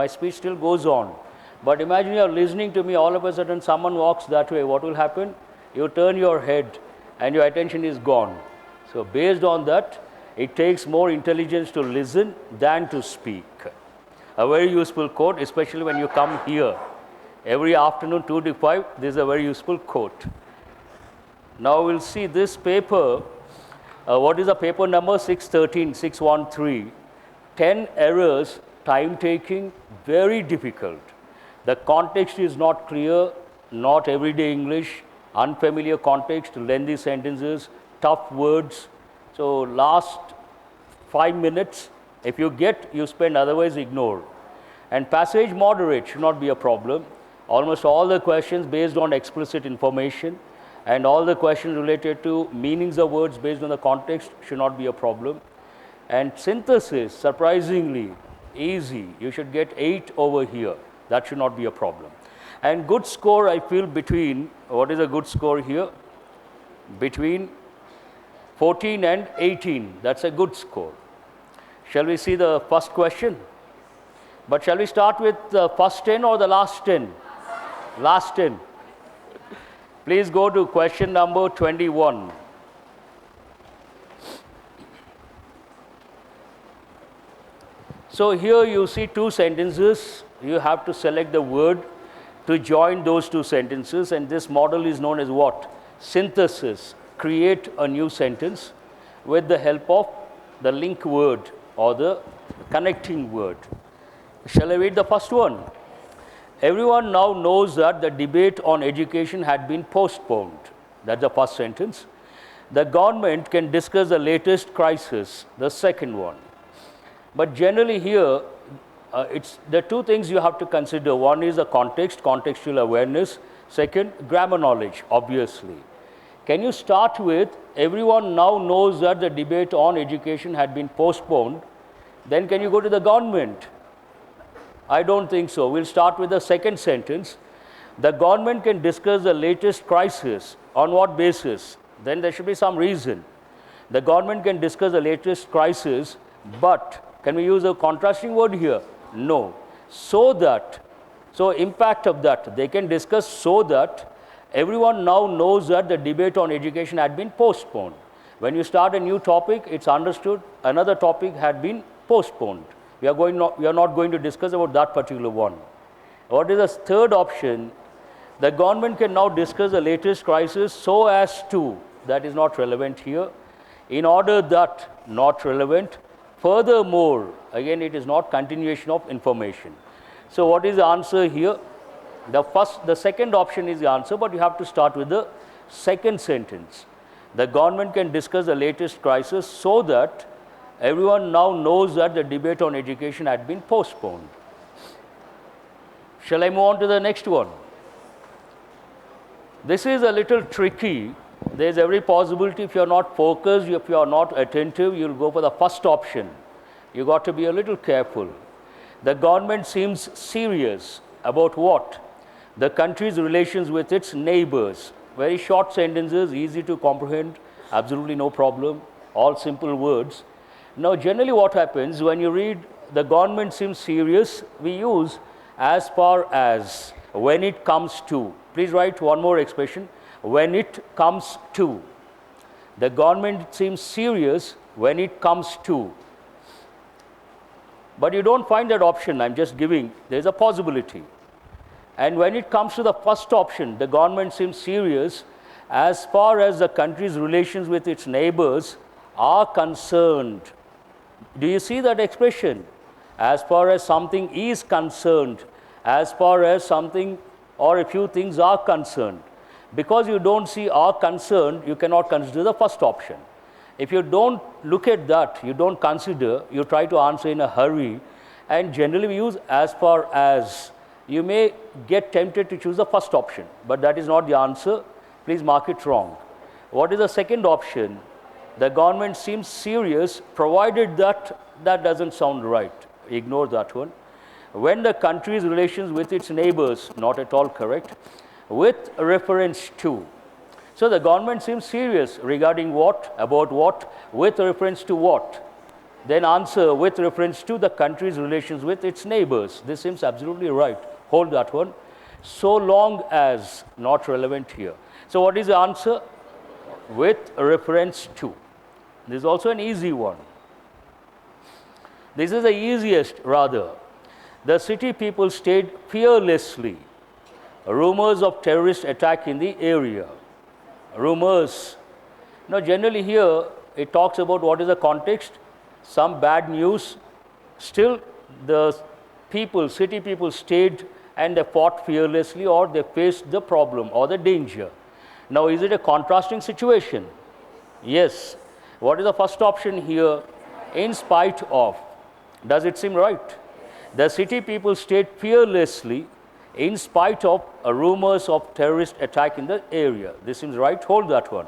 My speech still goes on. But imagine you're listening to me, all of a sudden someone walks that way. What will happen? You turn your head and your attention is gone. So based on that, it takes more intelligence to listen than to speak. A very useful quote, especially when you come here. Every afternoon, 2 to 5, this is a very useful quote. Now we'll see this paper. What is the paper number? 613, 10 errors, time taking, very difficult. The context is not clear, not everyday English, unfamiliar context, lengthy sentences, tough words. So last 5 minutes, if you get, you spend, otherwise ignore. And passage moderate should not be a problem. Almost all the questions based on explicit information and all the questions related to meanings of words based on the context should not be a problem. And synthesis, surprisingly easy. You should get 8 over here. That should not be a problem. And good score, I feel, between, what is a good score here? Between 14 and 18. That's a good score. Shall we see the first question? But shall we start with the first 10 or the last 10? Last 10. Please go to question number 21. So here you see 2 sentences. You have to select the word to join those 2 sentences, and this model is known as what? Synthesis. Create a new sentence with the help of the link word or the connecting word. Shall I read the first one? Everyone now knows that the debate on education had been postponed. That's the first sentence. The government can discuss the latest crisis, the second one. But generally here, there are 2 things you have to consider. One is the context, contextual awareness. Second, grammar knowledge, obviously. Can you start with, everyone now knows that the debate on education had been postponed. Then can you go to the government? I don't think so. We'll start with the second sentence. The government can discuss the latest crisis. On what basis? Then there should be some reason. The government can discuss the latest crisis, but can we use a contrasting word here? No. So that, so impact of that, they can discuss so that everyone now knows that the debate on education had been postponed. When you start a new topic, it's understood another topic had been postponed. We are not going to discuss about that particular one. What is the third option? The government can now discuss the latest crisis so as to, that is not relevant here, in order that, not relevant. Furthermore, again it is not continuation of information. So what is the answer here? The second option is the answer, but you have to start with the second sentence. The government can discuss the latest crisis so that everyone now knows that the debate on education had been postponed. Shall I move on to the next one? This is a little tricky. There is every possibility, if you are not focused, if you are not attentive, you will go for the first option. You got to be a little careful. The government seems serious about what? The country's relations with its neighbors. Very short sentences, easy to comprehend, absolutely no problem, all simple words. Now generally what happens when you read the government seems serious, we use as far as, when it comes to. Please write one more expression. When it comes to. The government seems serious when it comes to. But you don't find that option, I'm just giving, there's a possibility. And when it comes to the first option, the government seems serious as far as the country's relations with its neighbors are concerned. Do you see that expression? As far as something is concerned, as far as something or a few things are concerned. Because you don't see are concerned, you cannot consider the first option. If you don't look at that, you don't consider, you try to answer in a hurry, and generally we use as far as. You may get tempted to choose the first option, but that is not the answer. Please mark it wrong. What is the second option? The government seems serious, provided that doesn't sound right. Ignore that one. When the country's relations with its neighbors, not at all correct. With reference to. So the government seems serious regarding what, about what, with reference to what. Then answer with reference to the country's relations with its neighbors. This seems absolutely right. Hold that one. So long as, not relevant here. So what is the answer? With reference to. This is also an easy one. This is the easiest rather. The city people stayed fearlessly. Rumors of terrorist attack in the area. Rumors. Now generally here it talks about what is the context. Some bad news. Still the people, city people stayed and they fought fearlessly, or they faced the problem or the danger. Now is it a contrasting situation? Yes. What is the first option here? In spite of. Does it seem right? The city people stayed fearlessly in spite of rumors of terrorist attack in the area. This seems right. Hold that one.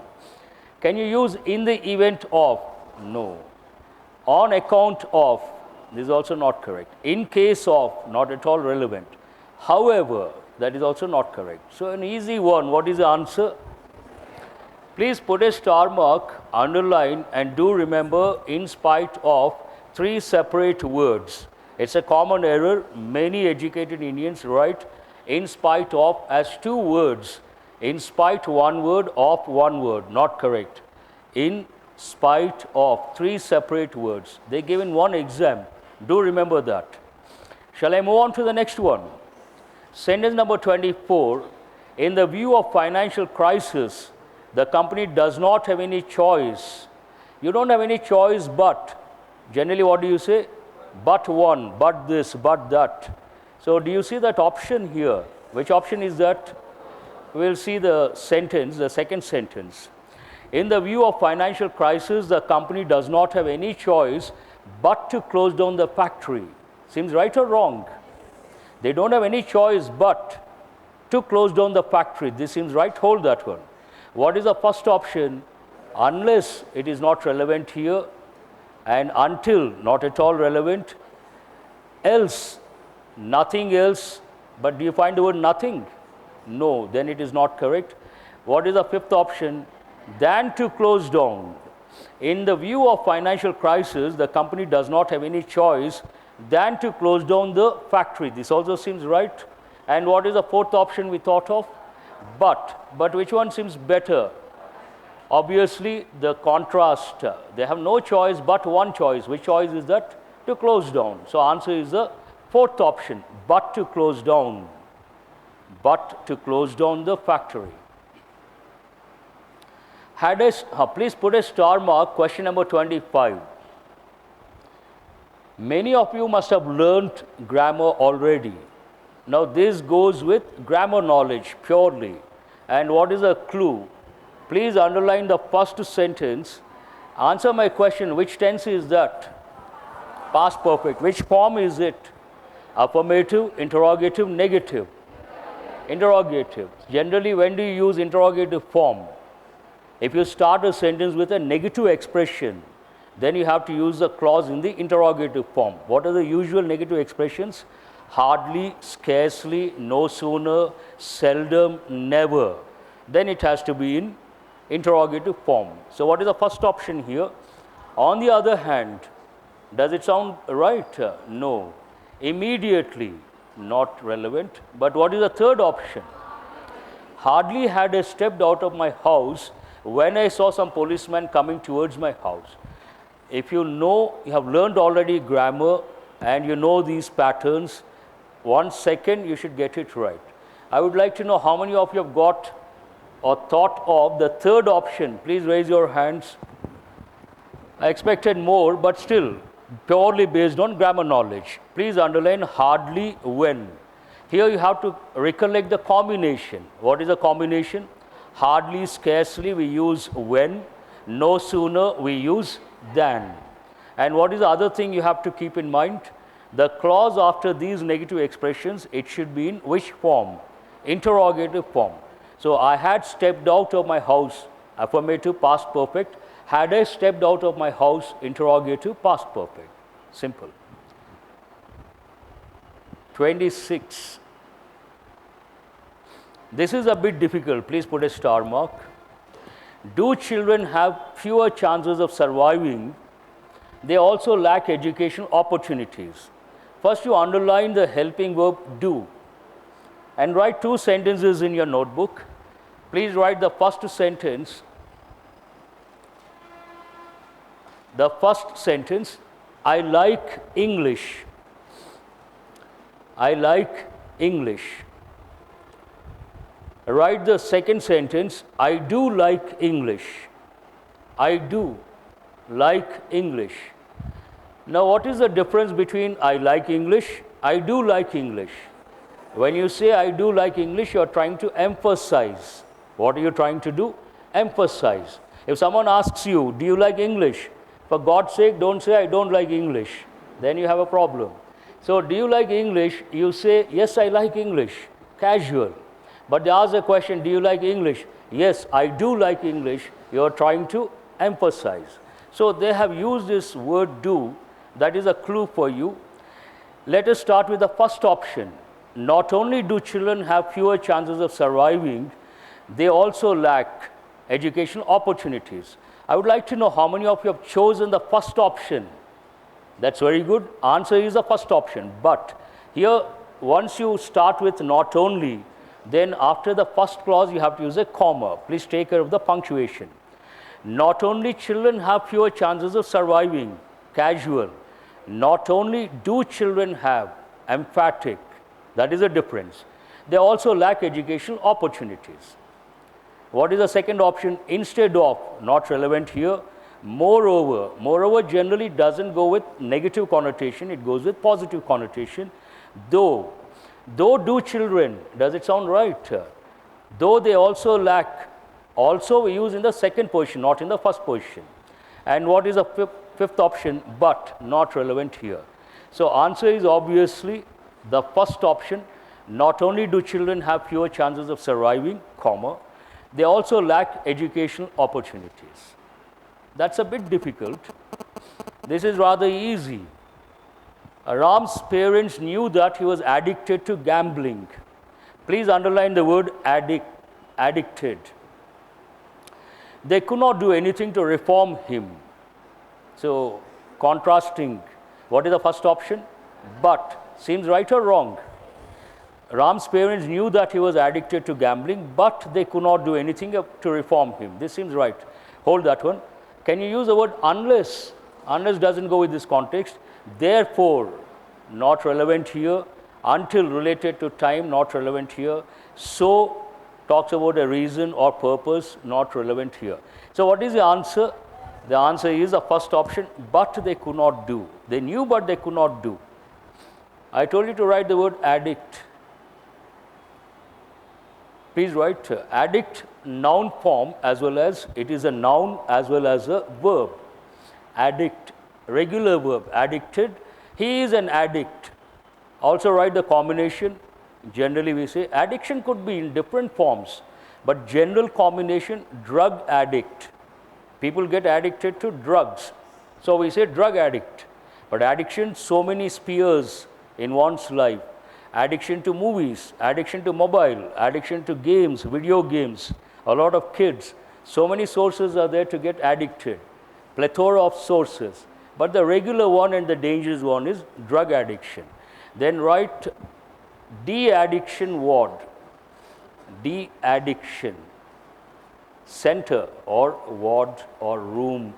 Can you use in the event of? No. On account of? This is also not correct. In case of? Not at all relevant. However, that is also not correct. So an easy one. What is the answer? Please put a star mark, underline, and do remember in spite of 3 separate words. It's a common error. Many educated Indians write in spite of as 2 words. In spite 1 word, of 1 word. Not correct. In spite of 3 separate words. They give in one exam. Do remember that. Shall I move on to the next one? Sentence number 24. In the view of financial crisis, the company does not have any choice. You don't have any choice but. Generally, what do you say? But one, but this, but that. So do you see that option here? Which option is that? We'll see the sentence, the second sentence. In the view of financial crisis, the company does not have any choice but to close down the factory. Seems right or wrong? They don't have any choice but to close down the factory. This seems right. Hold that one. What is the first option? Unless it is not relevant here, and until not at all relevant, else, nothing else. But do you find the word nothing? No, then it is not correct. What is the fifth option? Than to close down. In the view of financial crisis, the company does not have any choice than to close down the factory. This also seems right. And what is the fourth option we thought of? But which one seems better? Obviously, the contrast. They have no choice but one choice. Which choice is that? To close down. So answer is the fourth option, but to close down. But to close down the factory. Please put a star mark, question number 25. Many of you must have learnt grammar already. Now this goes with grammar knowledge purely. And what is a clue? Please underline the first sentence. Answer my question, which tense is that? Past perfect. Which form is it? Affirmative, interrogative, negative? Interrogative. Generally, when do you use interrogative form? If you start a sentence with a negative expression, then you have to use the clause in the interrogative form. What are the usual negative expressions? Hardly, scarcely, no sooner, seldom, never. Then it has to be in interrogative form. So what is the first option here? On the other hand, does it sound right? No. Immediately, not relevant. But what is the third option? Hardly had I stepped out of my house when I saw some policemen coming towards my house. If you know, you have learned already grammar and you know these patterns, 1 second you should get it right. I would like to know how many of you have got or thought of the third option. Please raise your hands. I expected more, but still purely based on grammar knowledge. Please underline hardly when. Here you have to recollect the combination. What is the combination? Hardly, scarcely we use when. No sooner we use than. And what is the other thing you have to keep in mind? The clause after these negative expressions, it should be in which form? Interrogative form. So I had stepped out of my house, affirmative, past perfect. Had I stepped out of my house, interrogative, past perfect. Simple. 26. This is a bit difficult. Please put a star mark. Do children have fewer chances of surviving They also lack educational opportunities. First, you underline the helping verb do and write two sentences in your notebook. Please write the first sentence. The first sentence, I like English. I like English. Write the second sentence, I do like English. I do like English. Now, what is the difference between I like English, I do like English? When you say I do like English, you are trying to emphasize. What are you trying to do? Emphasize. If someone asks you, do you like English? For God's sake, don't say I don't like English. Then you have a problem. So, do you like English? You say, yes, I like English. Casual. But they ask the question, do you like English? Yes, I do like English. You are trying to emphasize. So, they have used this word do. That is a clue for you. Let us start with the first option. Not only do children have fewer chances of surviving, they also lack educational opportunities. I would like to know how many of you have chosen the first option. That's very good. Answer is the first option. But here, once you start with not only, then after the first clause, you have to use a comma. Please take care of the punctuation. Not only children have fewer chances of surviving, casual. Not only do children have, emphatic. That is a difference. They also lack educational opportunities. What is the second option? Instead of, not relevant here. Moreover. Moreover generally doesn't go with negative connotation, it goes with positive connotation. Though. Though do children, does it sound right? Though they also lack, also we use in the second position, not in the first position. And what is the fifth option? But, not relevant here. So, answer is obviously the first option. Not only do children have fewer chances of surviving, comma, they also lack educational opportunities. That's a bit difficult. This is rather easy. Ram's parents knew that he was addicted to gambling. Please underline the word addicted. They could not do anything to reform him. So, contrasting, what is the first option? But, seems right or wrong? Ram's parents knew that he was addicted to gambling, but they could not do anything to reform him. This seems right. Hold that one. Can you use the word unless? Unless doesn't go with this context. Therefore, not relevant here. Until related to time, not relevant here. So, talks about a reason or purpose, not relevant here. So, what is the answer? The answer is the first option, but they could not do. They knew, but they could not do. I told you to write the word addict. Please write addict, noun form, as well as it is a noun as well as a verb. Addict, regular verb, addicted. He is an addict. Also write the combination. Generally we say addiction could be in different forms, but general combination, drug addict. People get addicted to drugs. So we say drug addict. But addiction, so many spheres in one's life. Addiction to movies, addiction to mobile, addiction to games, video games, a lot of kids. So many sources are there to get addicted. Plethora of sources. But the regular one and the dangerous one is drug addiction. Then write de-addiction ward. De-addiction center or ward or room.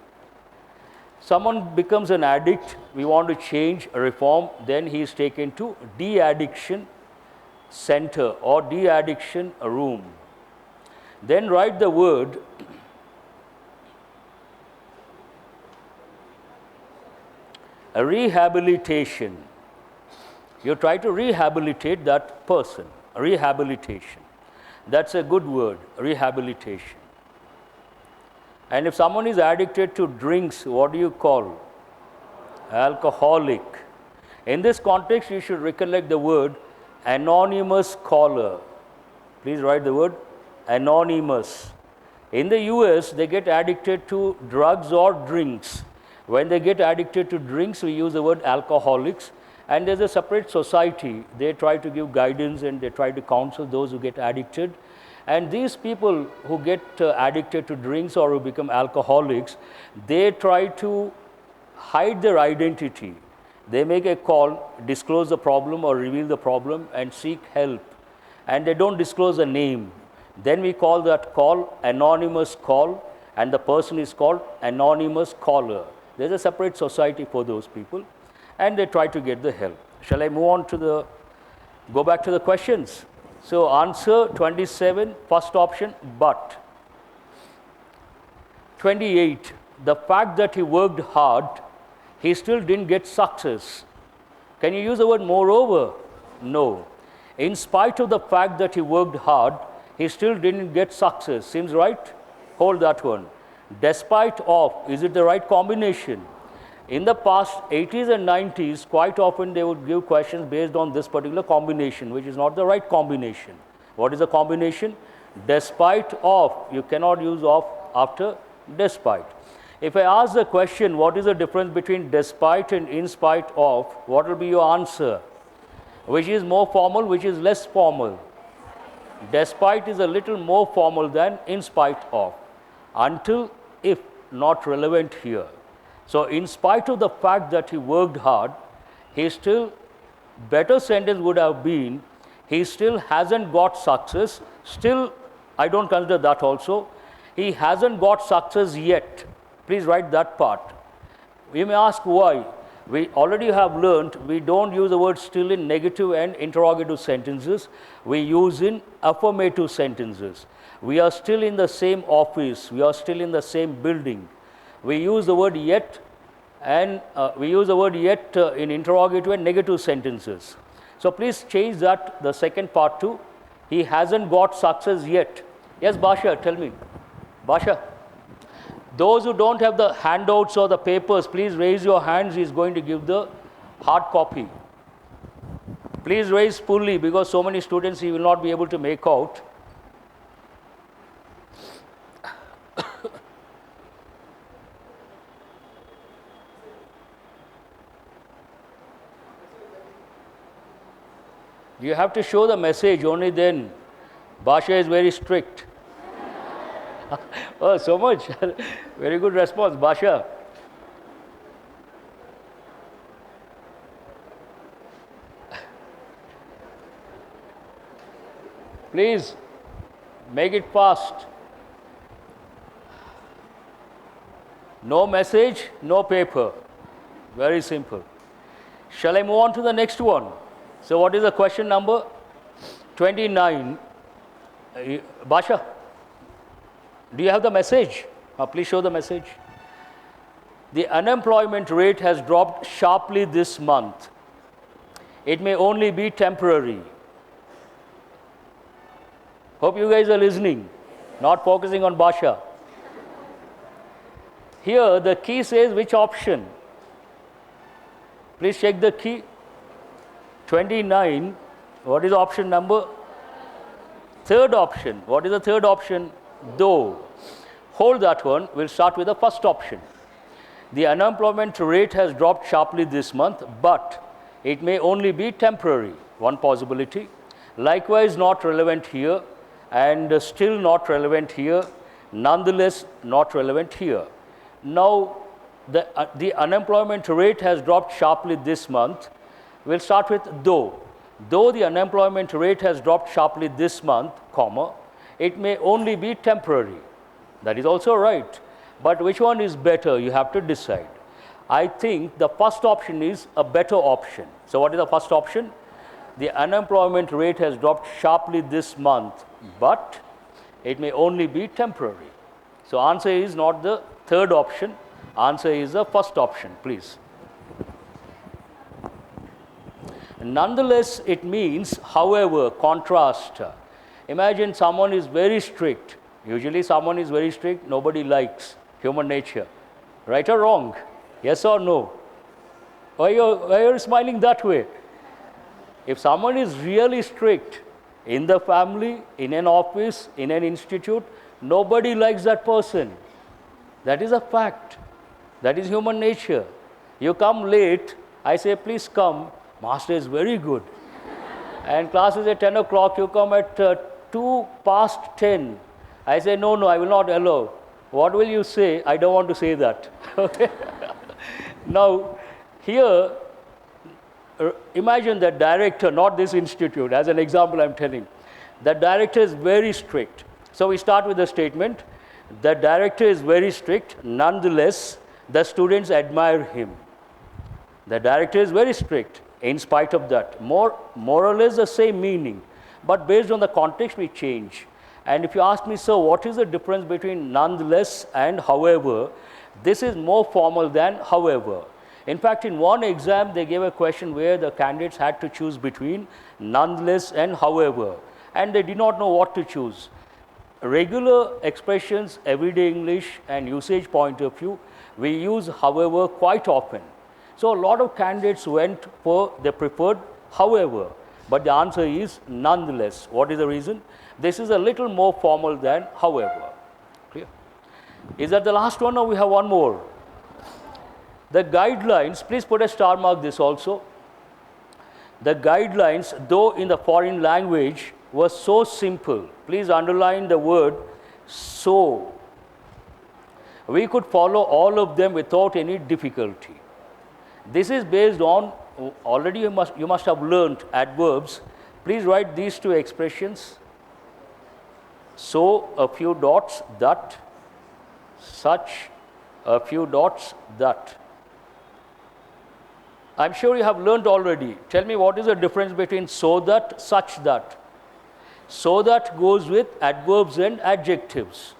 Someone becomes an addict, we want to change, reform, then he is taken to de-addiction center or de-addiction room. Then write the word rehabilitation. You try to rehabilitate that person, rehabilitation. That's a good word, rehabilitation. And if someone is addicted to drinks, what do you call? Alcoholic. In this context, you should recollect the word anonymous caller. Please write the word anonymous. In the US, they get addicted to drugs or drinks. When they get addicted to drinks, we use the word alcoholics. And there's a separate society. They try to give guidance and they try to counsel those who get addicted. And these people who get addicted to drinks or who become alcoholics, they try to hide their identity. They make a call, disclose the problem or reveal the problem and seek help, and they don't disclose a name. Then we call that call anonymous call, and the person is called anonymous caller. There's a separate society for those people, and they try to get the help. Shall I move on to the, go back to the questions? So answer 27, first option, but. 28, the fact that he worked hard, he still didn't get success. Can you use the word moreover? No. In spite of the fact that he worked hard, he still didn't get success. Seems right? Hold that one. Despite of, is it the right combination? In the past 80s and 90s, quite often they would give questions based on this particular combination, which is not the right combination. What is the combination? Despite of, you cannot use of after despite. If I ask the question, what is the difference between despite and in spite of, what will be your answer? Which is more formal, which is less formal? Despite is a little more formal than in spite of. Until, if, not relevant here. So in spite of the fact that he worked hard, he still, better sentence would have been, he still hasn't got success. Still, I don't consider that also. He hasn't got success yet. Please write that part. We may ask why. We already have learned we don't use the word still in negative and interrogative sentences. We use in affirmative sentences. We are still in the same office. We are still in the same building. We use the word yet, and in interrogative and negative sentences. So please change that, the second part to, he hasn't got success yet. Yes, Basha, tell me. Basha. Those who don't have the handouts or the papers, please raise your hands. He is going to give the hard copy. Please raise fully, because so many students he will not be able to make out. You have to show the message, only then. Basha is very strict. Oh, so much. Very good response, Basha. Please, make it fast. No message, no paper. Very simple. Shall I move on to the next one? So what is the question number? 29. Basha, do you have the message? Please show the message. The unemployment rate has dropped sharply this month. It may only be temporary. Hope you guys are listening, not focusing on Basha. Here the key says which option? Please check the key. 29. What is option number? Third option. What is the third option? Though. Hold that one. We'll start with the first option. The unemployment rate has dropped sharply this month, but it may only be temporary. One possibility. Likewise, not relevant here, and still not relevant here. Nonetheless, not relevant here. Now, the unemployment rate has dropped sharply this month. We'll start with though. Though the unemployment rate has dropped sharply this month, comma, it may only be temporary. That is also right. But which one is better? You have to decide. I think the first option is a better option. So what is the first option? The unemployment rate has dropped sharply this month, but it may only be temporary. So answer is not the third option. Answer is the first option, please. Nonetheless, it means, however, contrast. Imagine someone is very strict. Usually someone is very strict, nobody likes. Human nature. Right or wrong? Yes or no? Why are you smiling that way? If someone is really strict in the family, in an office, in an institute, nobody likes that person. That is a fact. That is human nature. You come late, I say, please come. Master is very good. And class is at 10 o'clock, you come at 2 past 10. I say, no, I will not allow. What will you say? I don't want to say that. Okay? Now, here, imagine the director, not this institute, as an example I'm telling. The director is very strict. So we start with the statement, the director is very strict, nonetheless, the students admire him. The director is very strict, in spite of that. More or less the same meaning, but based on the context we change. And if you ask me, sir, what is the difference between nonetheless and however, this is more formal than however. In fact, in one exam, they gave a question where the candidates had to choose between nonetheless and however, and they did not know what to choose. Regular expressions, everyday English and usage point of view, we use however quite often. So a lot of candidates went for the preferred however, but the answer is nonetheless. What is the reason? This is a little more formal than however. Clear? Is that the last one, or we have one more? The guidelines, please put a star mark this also. The guidelines, though in the foreign language, were so simple. Please underline the word so. We could follow all of them without any difficulty. This is based on, already you must have learned adverbs. Please write these two expressions. So, a few dots, that, such, a few dots, that. I'm sure you have learned already. Tell me, what is the difference between so that, such that? So that goes with adverbs and adjectives.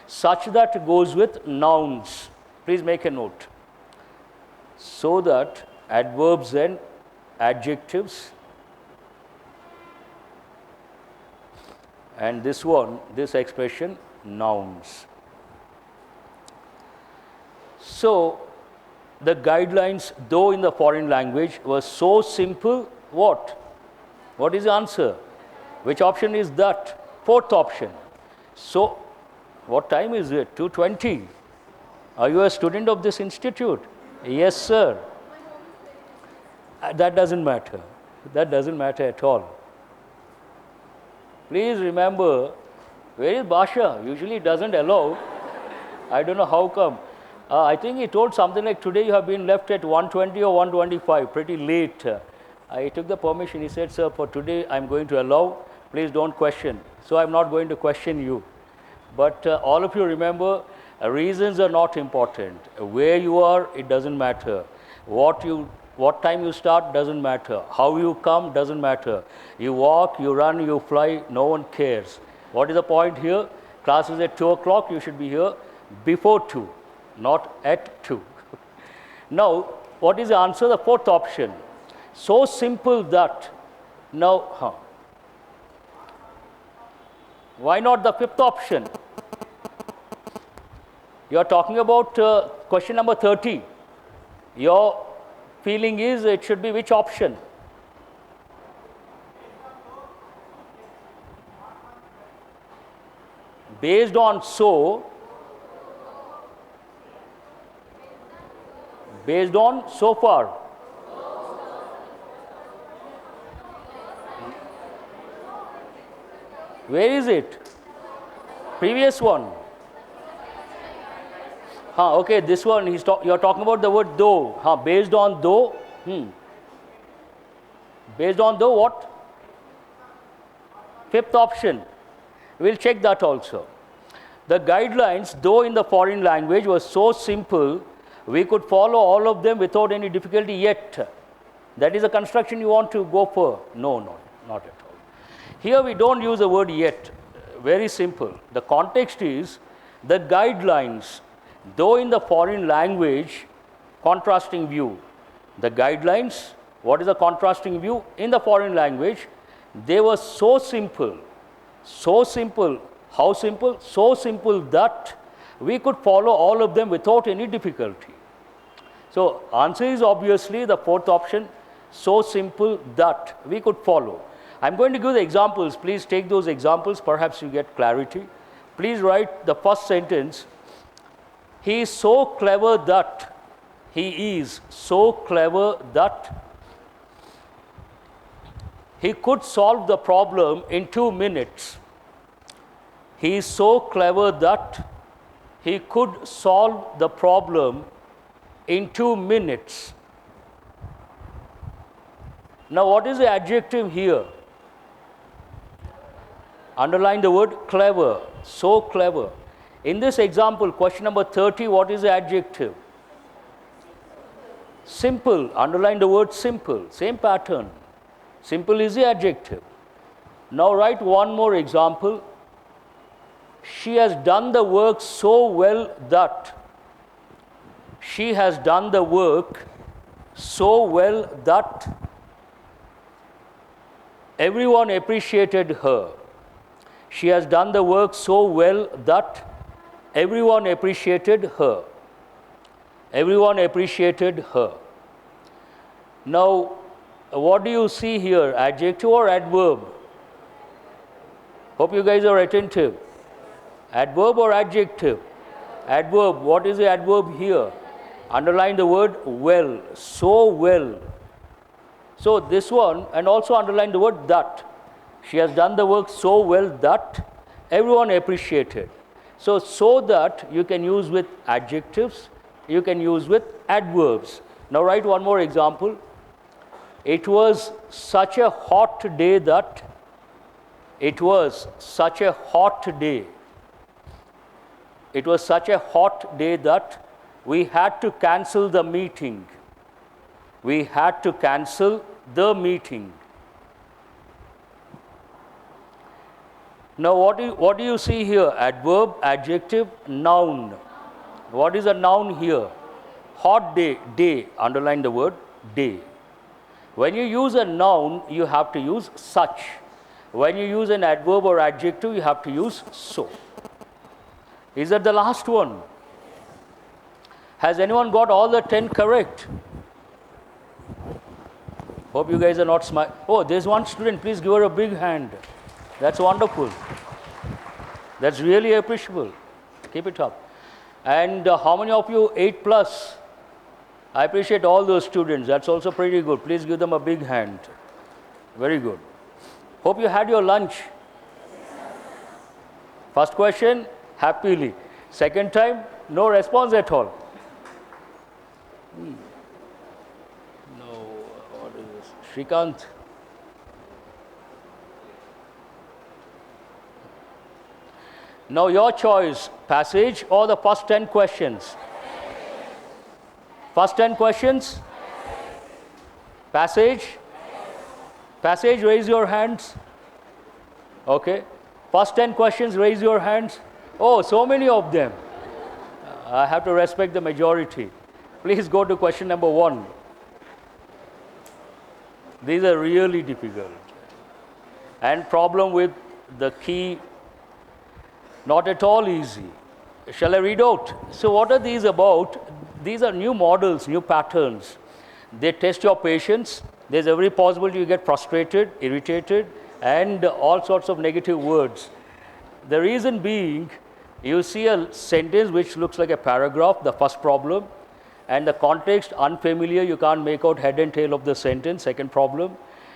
Such that goes with nouns. Please make a note. So that, adverbs and adjectives. And this one, this expression, nouns. So, the guidelines, though in the foreign language, were so simple, what? What is the answer? Which option is that? Fourth option. So, what time is it? 2:20. Are you a student of this institute? Yes, sir. That doesn't matter. That doesn't matter at all. Please remember, where is Basha? Usually it doesn't allow. I don't know how come. I think he told something like, today you have been left at 120 or 125, pretty late. I took the permission. He said, sir, for today I'm going to allow. Please don't question. So I'm not going to question you. But all of you remember, reasons are not important. Where you are, it doesn't matter. What time you start doesn't matter. How you come doesn't matter. You walk, you run, you fly, no one cares. What is the point here? Class is at 2 o'clock, you should be here before 2, not at 2. Now, what is the answer? The fourth option. So simple that. Now, why not the fifth option? You are talking about question number 30. Your feeling is it should be which option? Based on so, based on so far. Where is it? Previous one. Okay, this one, you're talking about the word though. Based on though. Based on though what? Fifth option. We'll check that also. The guidelines, though in the foreign language, were so simple, we could follow all of them without any difficulty yet. That is a construction you want to go for? No, not at all. Here we don't use the word yet. Very simple. The context is the guidelines, though in the foreign language, contrasting view. The guidelines, what is the contrasting view? In the foreign language, they were so simple. So simple. How simple? So simple that we could follow all of them without any difficulty. So, answer is obviously the fourth option, so simple that we could follow. I am going to give the examples. Please take those examples. Perhaps you get clarity. Please write the first sentence. He is so clever that. He is so clever that he could solve the problem in 2 minutes. He is so clever that he could solve the problem in 2 minutes. Now, what is the adjective here? Underline the word clever, so clever. In this example, question number 30, what is the adjective? Simple, underline the word simple, same pattern. Simple is the adjective. Now write one more example. She has done the work so well that. She has done the work so well that everyone appreciated her. She has done the work so well that everyone appreciated her. Everyone appreciated her. Now, what do you see here? Adjective or adverb? Hope you guys are attentive. Adverb or adjective? Adverb. What is the adverb here? Underline the word well, so well. So this one, and also underline the word that. She has done the work so well that everyone appreciated. So that you can use with adjectives, you can use with adverbs. Now write one more example. It was such a hot day that. It was such a hot day. It was such a hot day that we had to cancel the meeting. We had to cancel the meeting. Now, what do you see here? Adverb, adjective, noun. What is a noun here? Hot day, day. Underline the word day. When you use a noun, you have to use such. When you use an adverb or adjective, you have to use so. Is that the last one? Has anyone got all the 10 correct? Hope you guys are not smiling. Oh, there's one student. Please give her a big hand. That's wonderful. That's really appreciable. Keep it up. And how many of you 8 plus? I appreciate all those students. That's also pretty good. Please give them a big hand. Very good. Hope you had your lunch. First question, happily. Second time, no response at all. No, what is this? Shrikant. Now your choice, passage or the first 10 questions? First 10 questions? Passage? Passage, raise your hands. Okay. First 10 questions, raise your hands. Oh, so many of them. I have to respect the majority. Please go to question number 1. These are really difficult. And problem with the key, not at all easy. Shall I read out? So what are these about? These are new models, new patterns. They test your patience. There's every possibility you get frustrated, irritated, and all sorts of negative words. The reason being, you see a sentence which looks like a paragraph, the first problem, and the context unfamiliar, you can't make out head and tail of the sentence, second problem.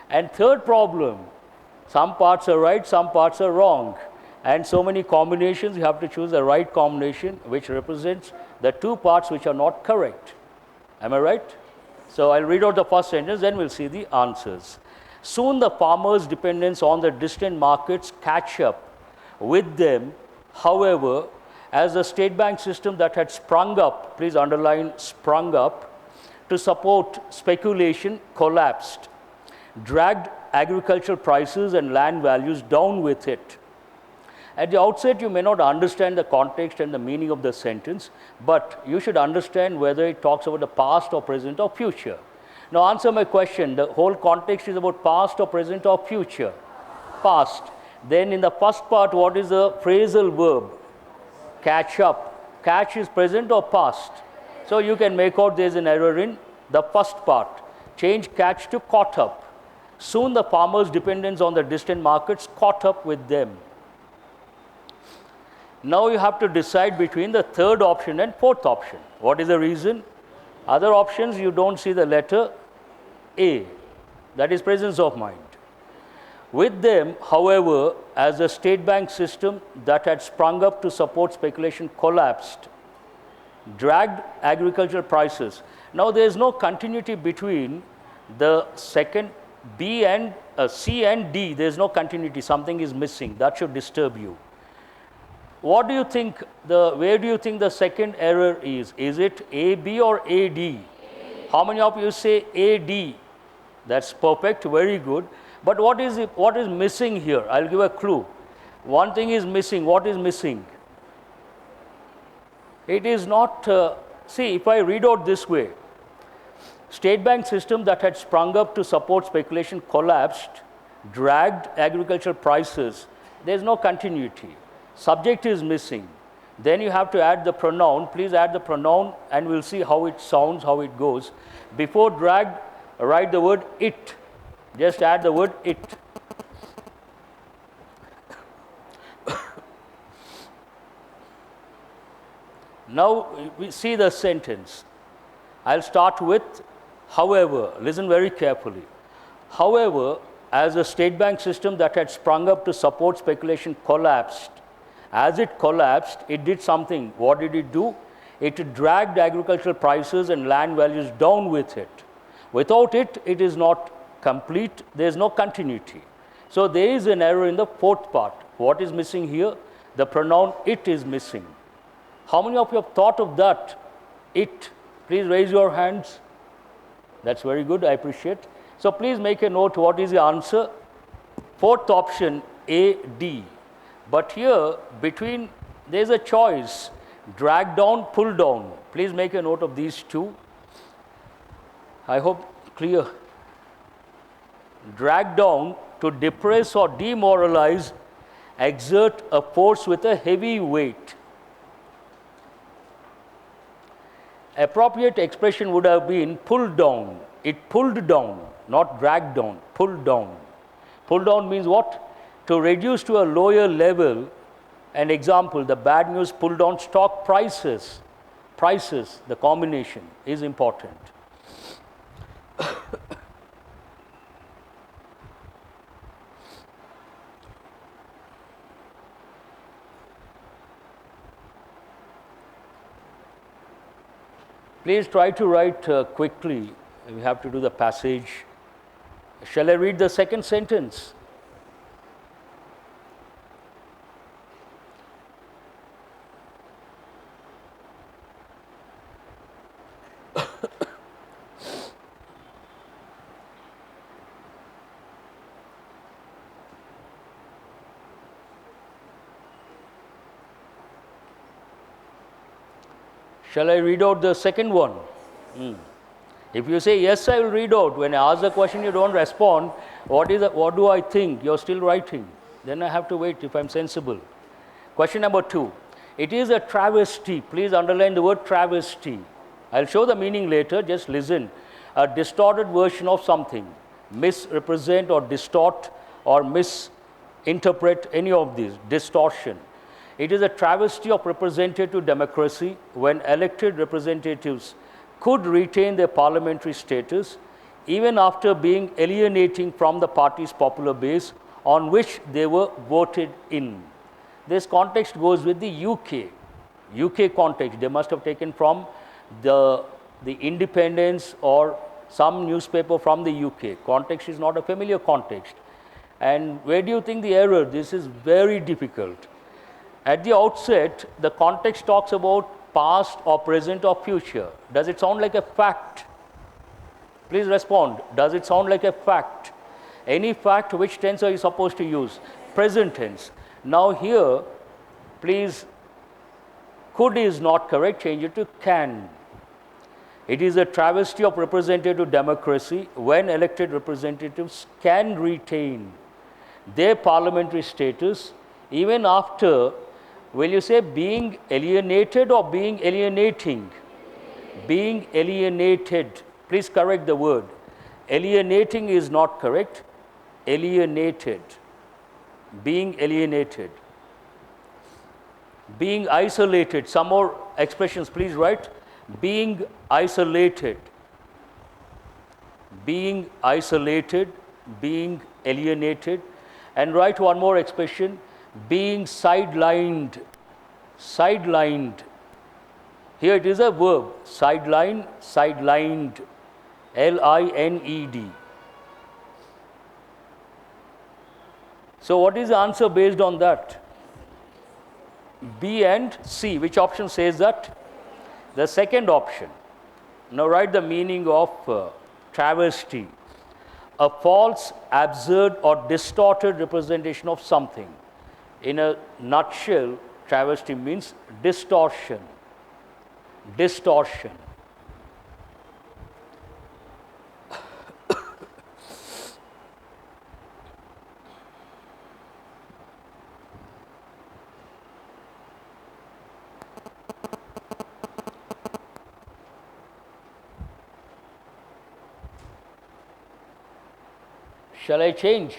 And third problem, some parts are right, some parts are wrong. And so many combinations, you have to choose the right combination which represents the two parts which are not correct. Am I right? So I'll read out the first sentence, then we'll see the answers. Soon the farmers' dependence on the distant markets catch up with them. However, as the state bank system that had sprung up, please underline sprung up, to support speculation collapsed, dragged agricultural prices and land values down with it. At the outset, you may not understand the context and the meaning of the sentence, but you should understand whether it talks about the past or present or future. Now answer my question. The whole context is about past or present or future? Past. Then in the first part, what is the phrasal verb? Catch up. Catch is present or past? So you can make out there is an error in the first part. Change catch to caught up. Soon the farmers' dependence on the distant markets caught up with them. Now you have to decide between the third option and fourth option. What is the reason? Other options, you don't see the letter A. That is presence of mind. With them, however, as the state bank system that had sprung up to support speculation collapsed, dragged agricultural prices. Now there is no continuity between the second B and C and D. There is no continuity. Something is missing. That should disturb you. What do you think? Where do you think the second error is? Is it AB or AD? How many of you say AD? That's perfect. Very good. But what is missing here? I'll give a clue. One thing is missing. What is missing? It is not. See, if I read out this way, State Bank system that had sprung up to support speculation collapsed, dragged agricultural prices. There is no continuity. Subject is missing. Then you have to add the pronoun. Please add the pronoun and we'll see how it sounds, how it goes. Before dragged, write the word it. Just add the word it. Now we see the sentence. I'll start with however. Listen very carefully. However, as a state bank system that had sprung up to support speculation collapsed, as it collapsed, it did something. What did it do? It dragged agricultural prices and land values down with it. Without it, it is not complete. There is no continuity. So there is an error in the fourth part. What is missing here? The pronoun it is missing. How many of you have thought of that? It. Please raise your hands. That's very good. I appreciate. So please make a note. What is the answer? Fourth option, A, D. But here, between, there is a choice. Drag down, pull down. Please make a note of these two. I hope clear. Drag down, to depress or demoralize, exert a force with a heavy weight. Appropriate expression would have been pulled down. It pulled down, not dragged down, pulled down. Pull down means what? To reduce to a lower level. An example, the bad news pulled down stock prices. Prices, the combination is important. Please try to write quickly. We have to do the passage. Shall I read the second sentence? Shall I read out the second one? If you say yes, I will read out. When I ask the question, you don't respond. What do I think? You're still writing. Then I have to wait if I'm sensible. Question number 2. It is a travesty. Please underline the word travesty. I'll show the meaning later. Just listen. A distorted version of something. Misrepresent or distort or misinterpret any of these. Distortion. It is a travesty of representative democracy when elected representatives could retain their parliamentary status even after being alienating from the party's popular base on which they were voted in. This context goes with the UK context. They must have taken from the Independence or some newspaper from the UK. Context is not a familiar context. And where do you think the error? This is very difficult. At the outset, the context talks about past or present or future. Does it sound like a fact? Please respond. Does it sound like a fact? Any fact, which tense are you supposed to use? Present tense. Now here, please, could is not correct, change it to can. It is a travesty of representative democracy when elected representatives can retain their parliamentary status even after, will you say being alienated or being alienating? Being alienated. Please correct the word. Alienating is not correct. Alienated. Being alienated. Being isolated. Some more expressions, please write. Being isolated. Being isolated. Being alienated. And write one more expression. Being sidelined. Sidelined. Here it is a verb, sideline, sidelined, L-I-N-E-D. So what is the answer based on that? B and C. Which option says that? The second option. Now write the meaning of travesty. A false, absurd or distorted representation of something. In a nutshell, travesty means distortion. Distortion. Shall I change?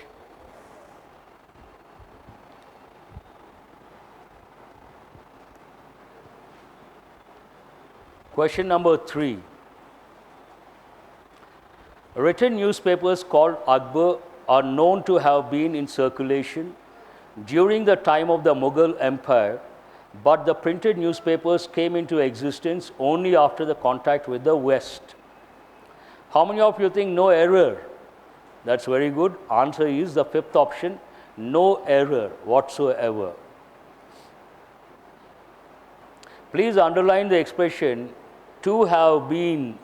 Question number 3. Written newspapers called Akbar are known to have been in circulation during the time of the Mughal Empire, but the printed newspapers came into existence only after the contact with the West. How many of you think no error? That's very good. Answer is the fifth option, no error whatsoever. Please underline the expression to have been,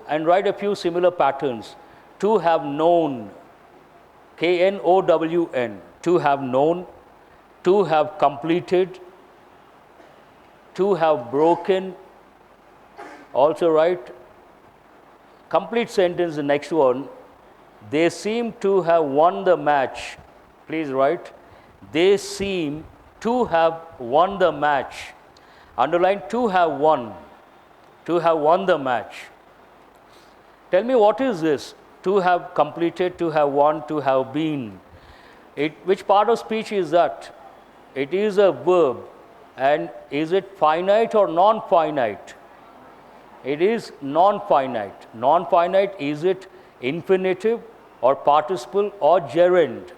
and write a few similar patterns. To have known, K-N-O-W-N, to have known, to have completed, to have broken. Also write complete sentence, the next one. They seem to have won the match. Please write, they seem to have won the match. Underline to have won the match. Tell me, what is this? To have completed, to have won, to have been. Which part of speech is that? It is a verb. And is it finite or non-finite? It is non-finite. Non-finite, is it infinitive or participle or gerund?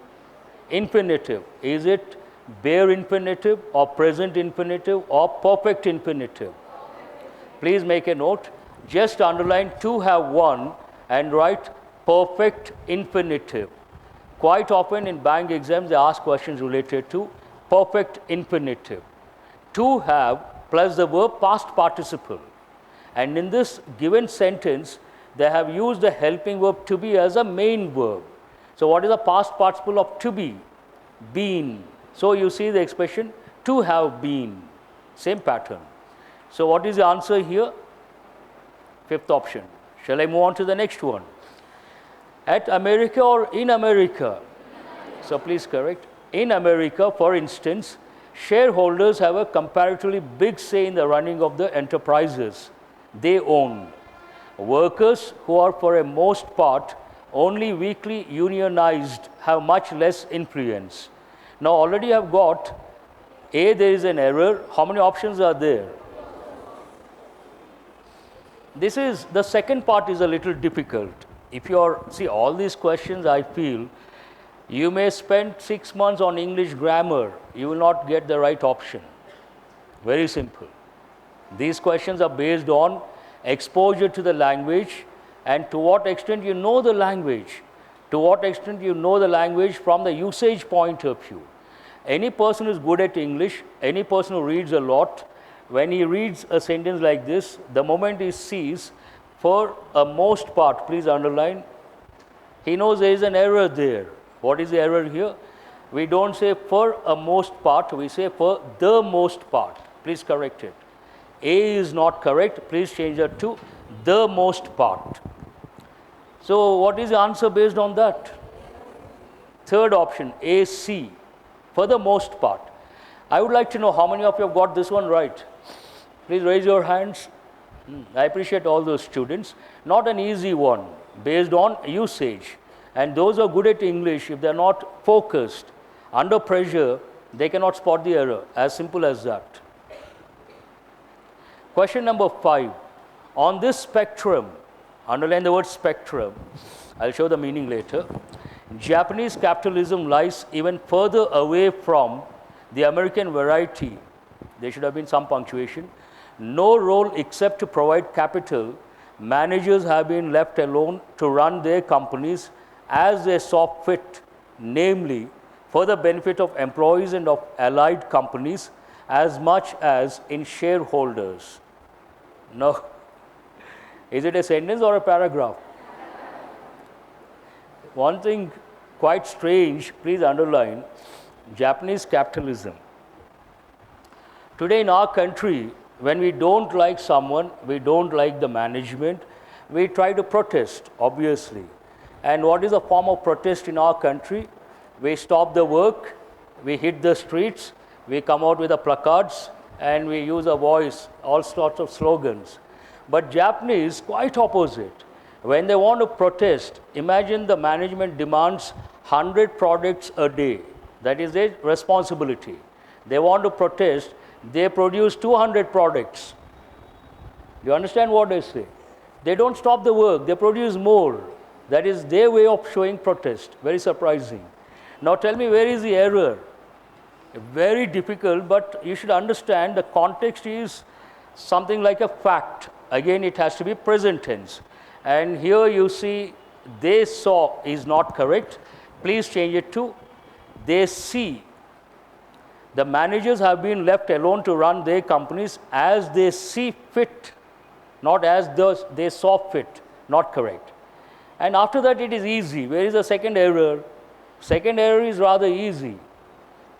Infinitive. Is it bare infinitive or present infinitive or perfect infinitive? Please make a note. Just underline to have won and write perfect infinitive. Quite often in bank exams they ask questions related to perfect infinitive. To have plus the verb past participle. And in this given sentence, they have used the helping verb to be as a main verb. So what is the past participle of to be? Been. So you see the expression to have been. Same pattern. So what is the answer here? Fifth option. Shall I move on to the next one? At America or in America? So please correct. In America, for instance, shareholders have a comparatively big say in the running of the enterprises they own. Workers, who are for a most part only weakly unionized, have much less influence. Now already I have got A, there is an error. How many options are there? This is, the second part is a little difficult. If you are, see all these questions, I feel you may spend 6 months on English grammar, you will not get the right option. Very simple. These questions are based on exposure to the language and to what extent you know the language. To what extent you know the language from the usage point of view. Any person who is good at English, any person who reads a lot, when he reads a sentence like this, the moment he sees for a most part, please underline, he knows there is an error there. What is the error here? We don't say for a most part, we say for the most part. Please correct it. A is not correct, please change it to the most part. So what is the answer based on that? Third option, AC, for the most part. I would like to know how many of you have got this one right. Please raise your hands. I appreciate all those students. Not an easy one, based on usage. And those who are good at English, if they are not focused, under pressure, they cannot spot the error. As simple as that. Question number 5. On this spectrum, underline the word spectrum, I'll show the meaning later. Japanese capitalism lies even further away from the American variety There should have been some punctuation. No role except to provide capital. Managers have been left alone to run their companies as they saw fit, namely for the benefit of employees and of allied companies as much as in shareholders. No. Is it a sentence or a paragraph? One thing quite strange, please underline, Japanese capitalism. Today in our country, when we don't like someone, we don't like the management, we try to protest, obviously. And what is a form of protest in our country? We stop the work, we hit the streets, we come out with the placards, and we use a voice, all sorts of slogans. But Japanese, quite opposite. When they want to protest, imagine the management demands 100 products a day. That is their responsibility. They want to protest, they produce 200 products. Do you understand what I say? They don't stop the work, they produce more. That is their way of showing protest. Very surprising. Now tell me, where is the error? Very difficult, but you should understand the context is something like a fact. Again, it has to be present tense. And here you see, they saw is not correct. Please change it to they see. The managers have been left alone to run their companies as they see fit, not as they saw fit, not correct. And after that it is easy. Where is the second error? Second error is rather easy.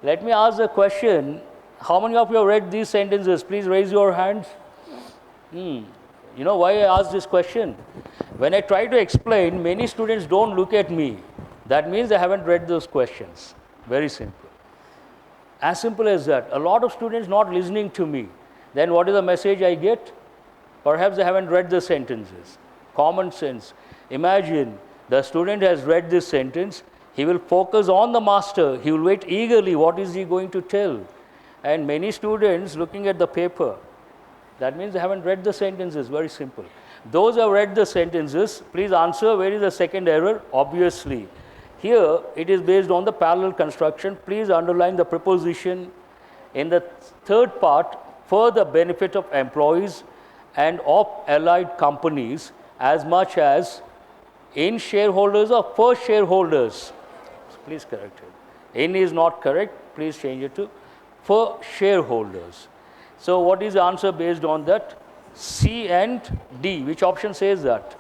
Let me ask the question, how many of you have read these sentences? Please raise your hands. You know why I ask this question? When I try to explain, many students don't look at me. That means they haven't read those questions. Very simple. As simple as that. A lot of students not listening to me. Then what is the message I get? Perhaps they haven't read the sentences. Common sense. Imagine the student has read this sentence. He will focus on the master. He will wait eagerly. What is he going to tell? And many students looking at the paper. That means they haven't read the sentences. Very simple. Those who have read the sentences, please answer where is the second error? Obviously. Here it is based on the parallel construction. Please underline the preposition in the third part, for the benefit of employees and of allied companies as much as in shareholders or for shareholders. Please correct it. In is not correct. Please change it to for shareholders. So what is the answer based on that? C and D. Which option says that?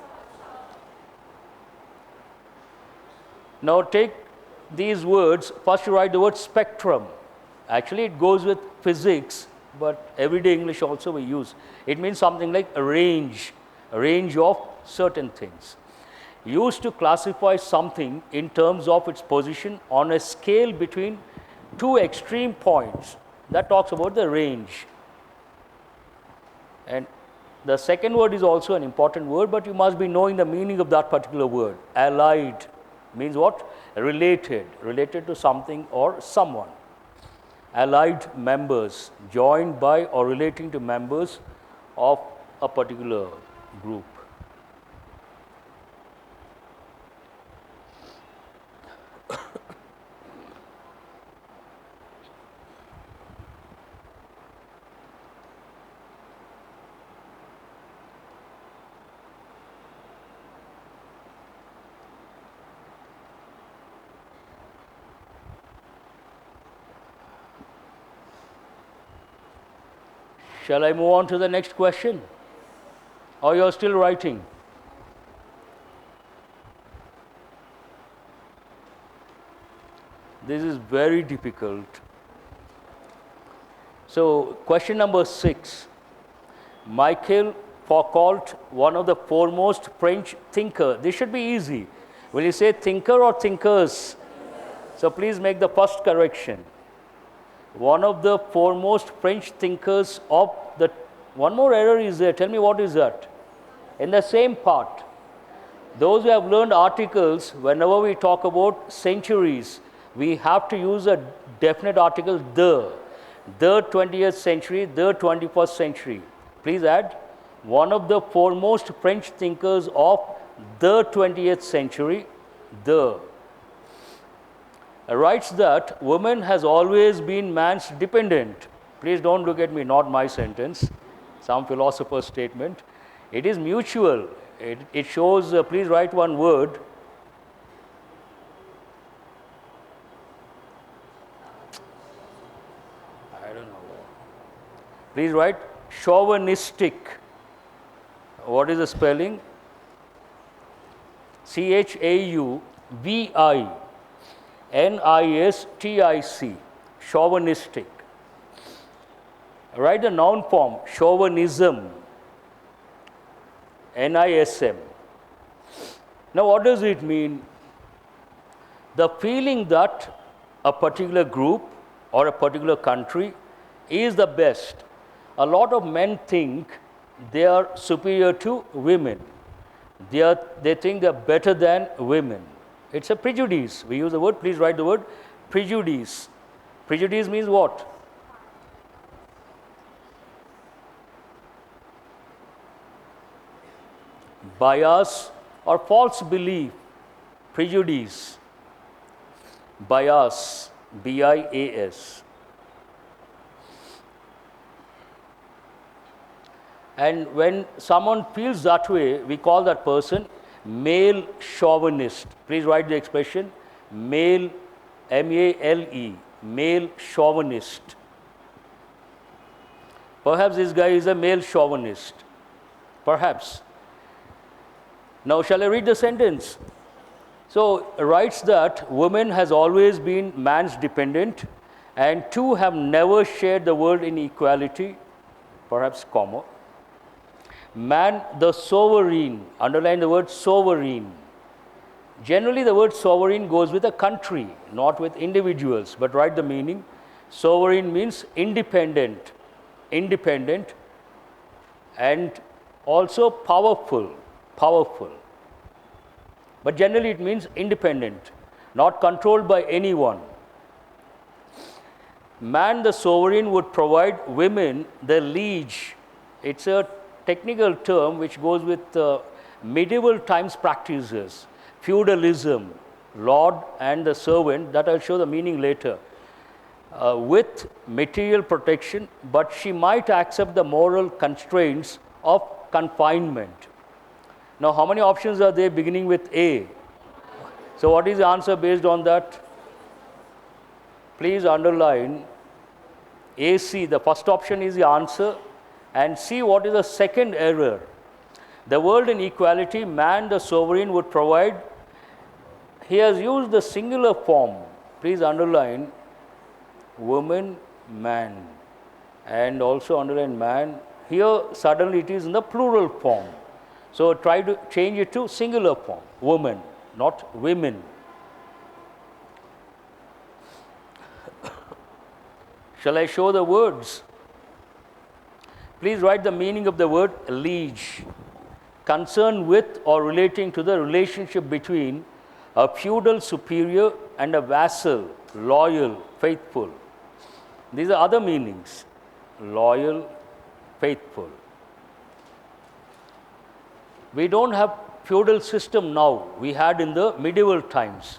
Now take these words. First you write the word spectrum. Actually it goes with physics, but everyday English also we use. It means something like a range of certain things. Used to classify something in terms of its position on a scale between two extreme points. That talks about the range. And the second word is also an important word, but you must be knowing the meaning of that particular word. Allied means what? Related to something or someone. Allied members, joined by or relating to members of a particular group. Shall I move on to the next question? Or you are still writing? This is very difficult. So, question number 6. Michel Foucault, one of the foremost French thinkers. This should be easy. Will you say thinker or thinkers? So, please make the first correction. One of the foremost French thinkers of the... One more error is there. Tell me what is that? In the same part. Those who have learned articles, whenever we talk about centuries, we have to use a definite article, the 20th century, the 21st century. Please add, one of the foremost French thinkers of the 20th century, writes that woman has always been man's dependent. Please don't look at me, not my sentence, some philosopher's statement. It is mutual. It shows, please write one word. I don't know. Please write chauvinistic. What is the spelling? CHAUVINISTIC. Chauvinistic. Write the noun form, chauvinism. NISM. Now, what does it mean? The feeling that a particular group or a particular country is the best. A lot of men think they are superior to women. They think they are better than women. It's a prejudice. We use the word, please write the word prejudice. Prejudice means what? Bias or false belief. Prejudice. Bias. BIAS. And when someone feels that way, we call that person male chauvinist. Please write the expression male, MALE, male chauvinist. Perhaps this guy is a male chauvinist. Perhaps. Now, shall I read the sentence? So, writes that woman has always been man's dependent and two have never shared the world in equality, perhaps comma. Man the sovereign, underline the word sovereign. Generally, the word sovereign goes with a country, not with individuals, but write the meaning. Sovereign means independent, independent, and also powerful, powerful. But generally, it means independent, not controlled by anyone. Man the sovereign would provide women the liege. It's a technical term which goes with medieval times practices, feudalism, lord and the servant, that I'll show the meaning later, with material protection, but she might accept the moral constraints of confinement. Now, how many options are there beginning with A? So, what is the answer based on that? Please underline AC, the first option is the answer, and see what is the second error. The world in equality, man the sovereign would provide. He has used the singular form. Please underline woman, man, and also underline man. Here suddenly it is in the plural form. So, try to change it to singular form, woman, not women. Shall I show the words? Please write the meaning of the word liege. Concerned with or relating to the relationship between a feudal superior and a vassal, loyal, faithful. These are other meanings. Loyal, faithful. We don't have feudal system now. We had in the medieval times.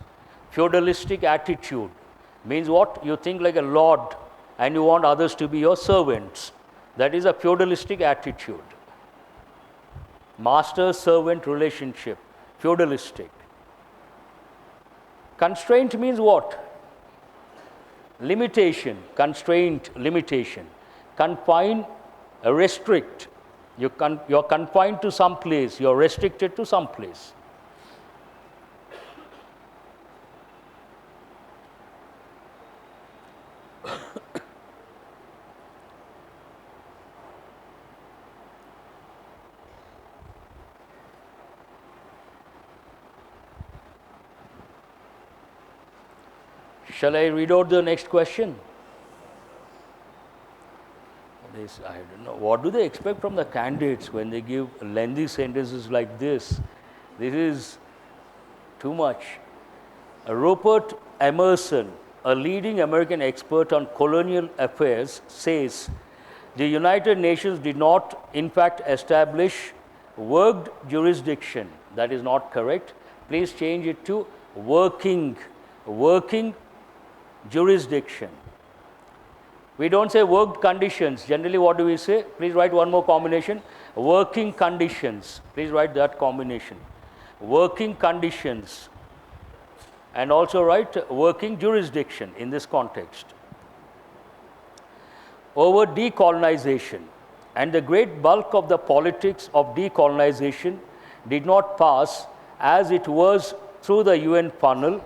Feudalistic attitude means what? You think like a lord and you want others to be your servants. That is a feudalistic attitude. Master-servant relationship, feudalistic. Constraint means what? Limitation, constraint, limitation. Confine, restrict. You're confined to some place, you're restricted to some place. Shall I read out the next question? I don't know. What do they expect from the candidates when they give lengthy sentences like this? This is too much. Rupert Emerson, a leading American expert on colonial affairs, says the United Nations did not, in fact, establish worked jurisdiction. That is not correct. Please change it to working jurisdiction. We don't say worked conditions. Generally, what do we say? Please write one more combination. Working conditions. Please write that combination. Working conditions. And also write working jurisdiction in this context. Over decolonization. And the great bulk of the politics of decolonization did not pass as it was through the UN funnel,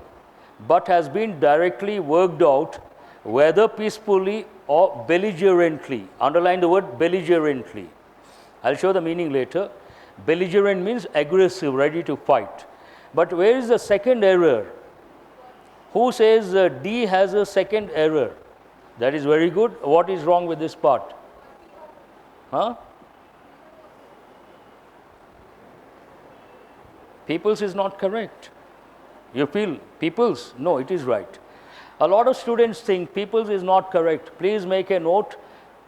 but has been directly worked out, whether peacefully or belligerently. Underline the word belligerently. I'll show the meaning later. Belligerent means aggressive, ready to fight. But where is the second error? Who says D has a second error? That is very good. What is wrong with this part? Huh? People's is not correct. You feel people's? No, it is right. A lot of students think people's is not correct. Please make a note.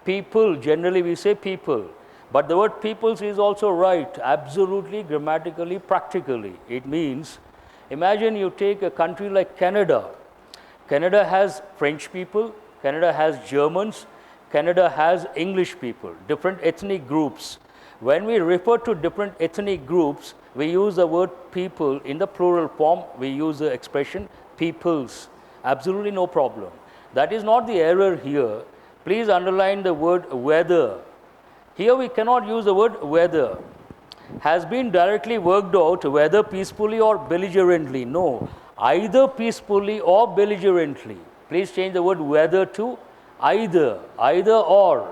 People, generally we say people. But the word people's is also right, absolutely, grammatically, practically. It means, imagine you take a country like Canada. Canada has French people, Canada has Germans, Canada has English people, different ethnic groups. When we refer to different ethnic groups, we use the word people in the plural form. We use the expression peoples. Absolutely no problem. That is not the error here. Please underline the word whether. Here we cannot use the word whether. Has been directly worked out whether peacefully or belligerently. No, either peacefully or belligerently. Please change the word whether to either, either or.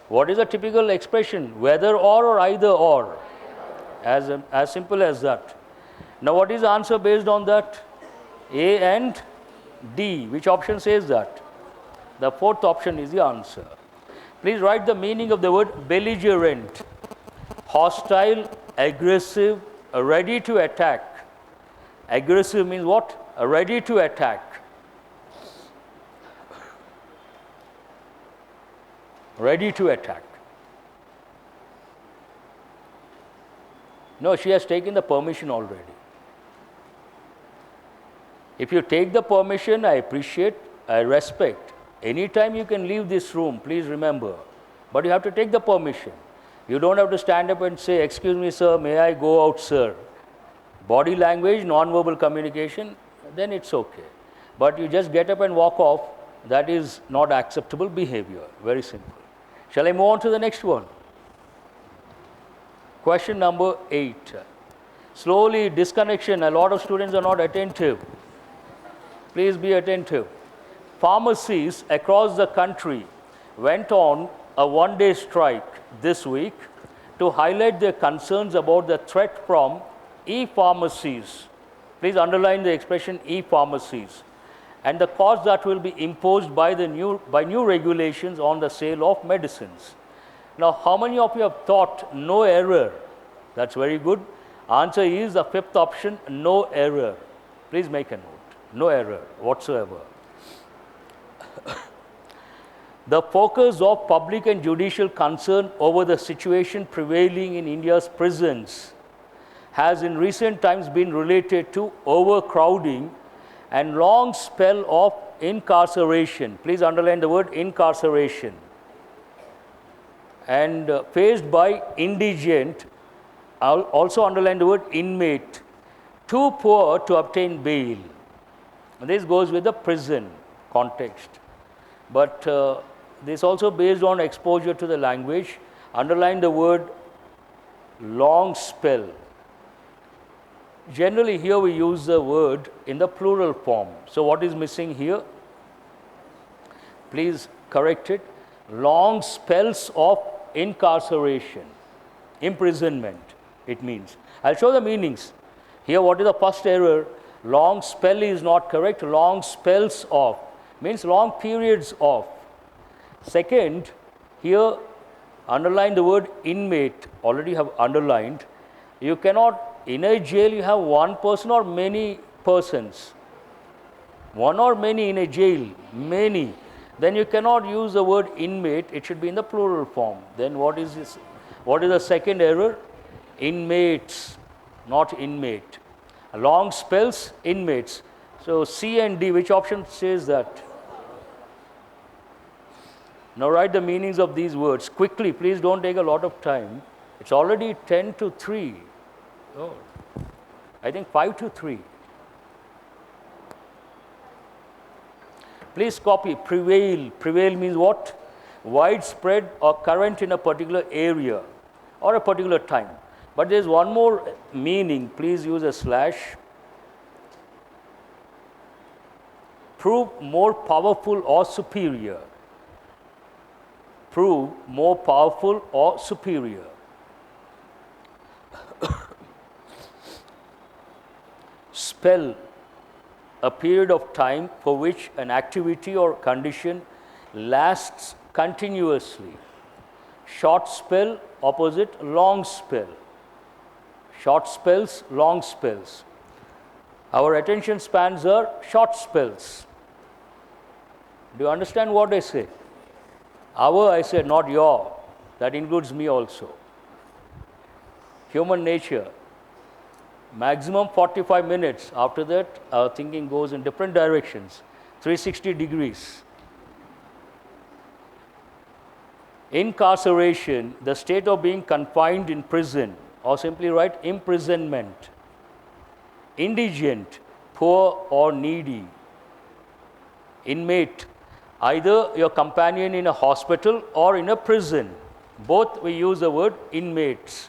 What is a typical expression? Whether or either or. As simple as that. Now what is the answer based on that? A and D. Which option says that? The fourth option is the answer. Please write the meaning of the word belligerent. Hostile, aggressive, ready to attack. Aggressive means what? Ready to attack. Ready to attack. No, she has taken the permission already. If you take the permission, I appreciate, I respect. Anytime you can leave this room, please remember. But you have to take the permission. You don't have to stand up and say, excuse me, sir, may I go out, sir? Body language, non-verbal communication, then it's okay. But you just get up and walk off, that is not acceptable behavior. Very simple. Shall I move on to the next one? Question number 8. Slowly, disconnection. A lot of students are not attentive. Please be attentive. Pharmacies across the country went on a one-day strike this week to highlight their concerns about the threat from e-pharmacies. Please underline the expression e-pharmacies and the cost that will be imposed by new regulations on the sale of medicines. Now, how many of you have thought no error? That's very good. Answer is the fifth option, no error. Please make a note. No error whatsoever. The focus of public and judicial concern over the situation prevailing in India's prisons has in recent times been related to overcrowding and long spell of incarceration. Please underline the word incarceration. And faced by indigent, I'll also underline the word inmate, too poor to obtain bail. And this goes with the prison context. But this also based on exposure to the language. Underline the word long spell. Generally here we use the word in the plural form. So what is missing here? Please correct it. Long spells of incarceration, imprisonment, it means. I'll show the meanings. Here, what is the first error? Long spell is not correct. Long spells of means long periods of. Second, here, underline the word inmate. Already have underlined. You cannot, in a jail, you have one person or many persons. One or many in a jail, many. Then you cannot use the word inmate, it should be in the plural form. Then what is this? What is the second error? Inmates, not inmate. Long spells, inmates. So C and D, which option says that? Now write the meanings of these words quickly. Please don't take a lot of time. It's already 10 to 3. Oh, I think 5 to 3. Please copy. Prevail. Prevail means what? Widespread or current in a particular area or a particular time. But there is one more meaning. Please use a slash. Prove more powerful or superior. Prove more powerful or superior. Spell. A period of time for which an activity or condition lasts continuously. Short spell, opposite long spell. Short spells, long spells. Our attention spans are short spells. Do you understand what I say? Our, I said, not your. That includes me also. Human nature. Maximum 45 minutes. After that, our thinking goes in different directions, 360 degrees. Incarceration, the state of being confined in prison, or simply write imprisonment. Indigent, poor or needy. Inmate, either your companion in a hospital or in a prison. Both we use the word inmates.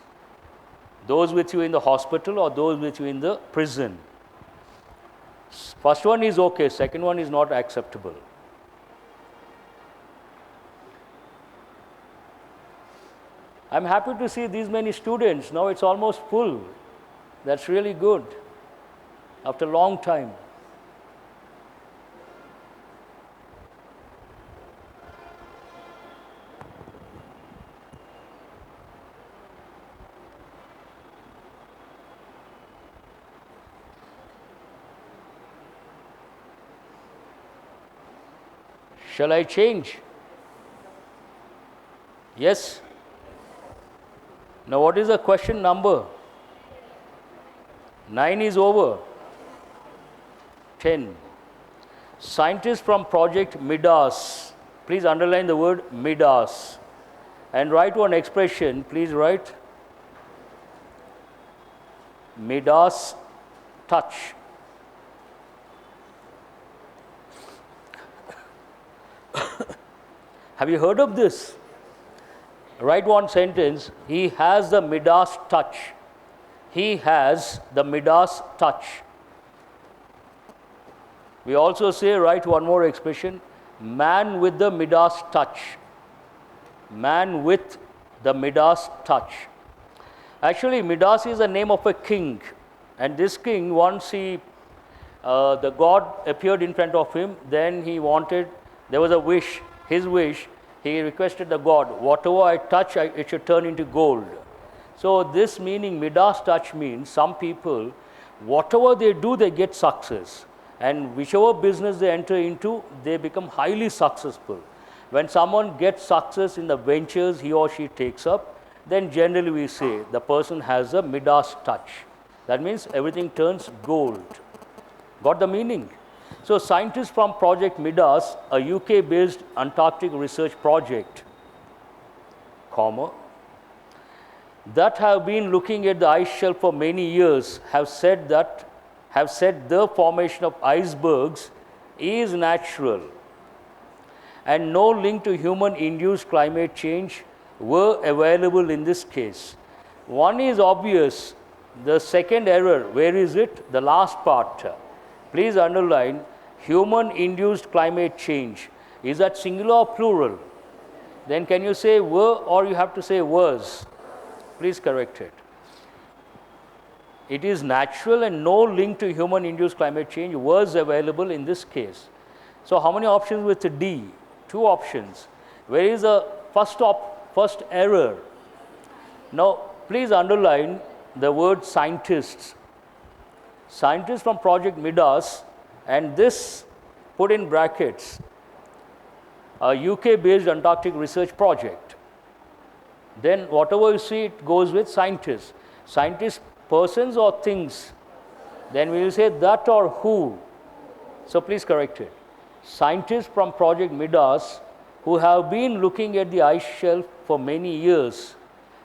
Those with you in the hospital or those with you in the prison. First one is okay, second one is not acceptable. I'm happy to see these many students. Now it's almost full. That's really good. After a long time. Shall I change? Yes? Now what is the question number? 9 is over. 10. Scientists from project Midas. Please underline the word Midas. And write one expression. Please write Midas touch. Have you heard of this? Write one sentence. He has the Midas touch. He has the Midas touch. We also say, write one more expression. Man with the Midas touch. Man with the Midas touch. Actually, Midas is the name of a king. And this king, once the god appeared in front of him, then he wanted, there was a wish. His wish, he requested the god, whatever I touch, it should turn into gold. So this meaning, Midas touch means some people, whatever they do, they get success. And whichever business they enter into, they become highly successful. When someone gets success in the ventures he or she takes up, then generally we say the person has a Midas touch. That means everything turns gold. Got the meaning? So scientists from Project Midas, a UK-based Antarctic research project, that have been looking at the ice shelf for many years, have said the formation of icebergs is natural and no link to human-induced climate change were available in this case. One is obvious. The second error, where is it? The last part. Please underline, human-induced climate change. Is that singular or plural? Then can you say were or you have to say was? Please correct it. It is natural and no link to human-induced climate change was available in this case. So how many options with D? 2 options. Where is the first error? Now please underline the word scientists. Scientists from Project Midas, and this put in brackets, a UK-based Antarctic research project. Then whatever you see, it goes with scientists. Scientists, persons or things. Then we will say that or who. So please correct it. Scientists from Project Midas, who have been looking at the ice shelf for many years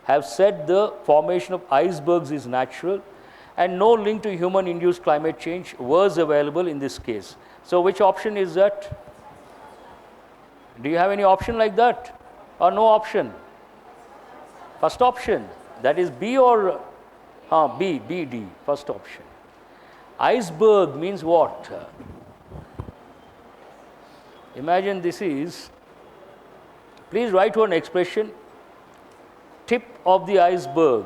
have said the formation of icebergs is natural and no link to human-induced climate change was available in this case. So which option is that? Do you have any option like that or no option? First option, that is B or B, D, first option. Iceberg means what? Imagine this is, please write one expression, tip of the iceberg.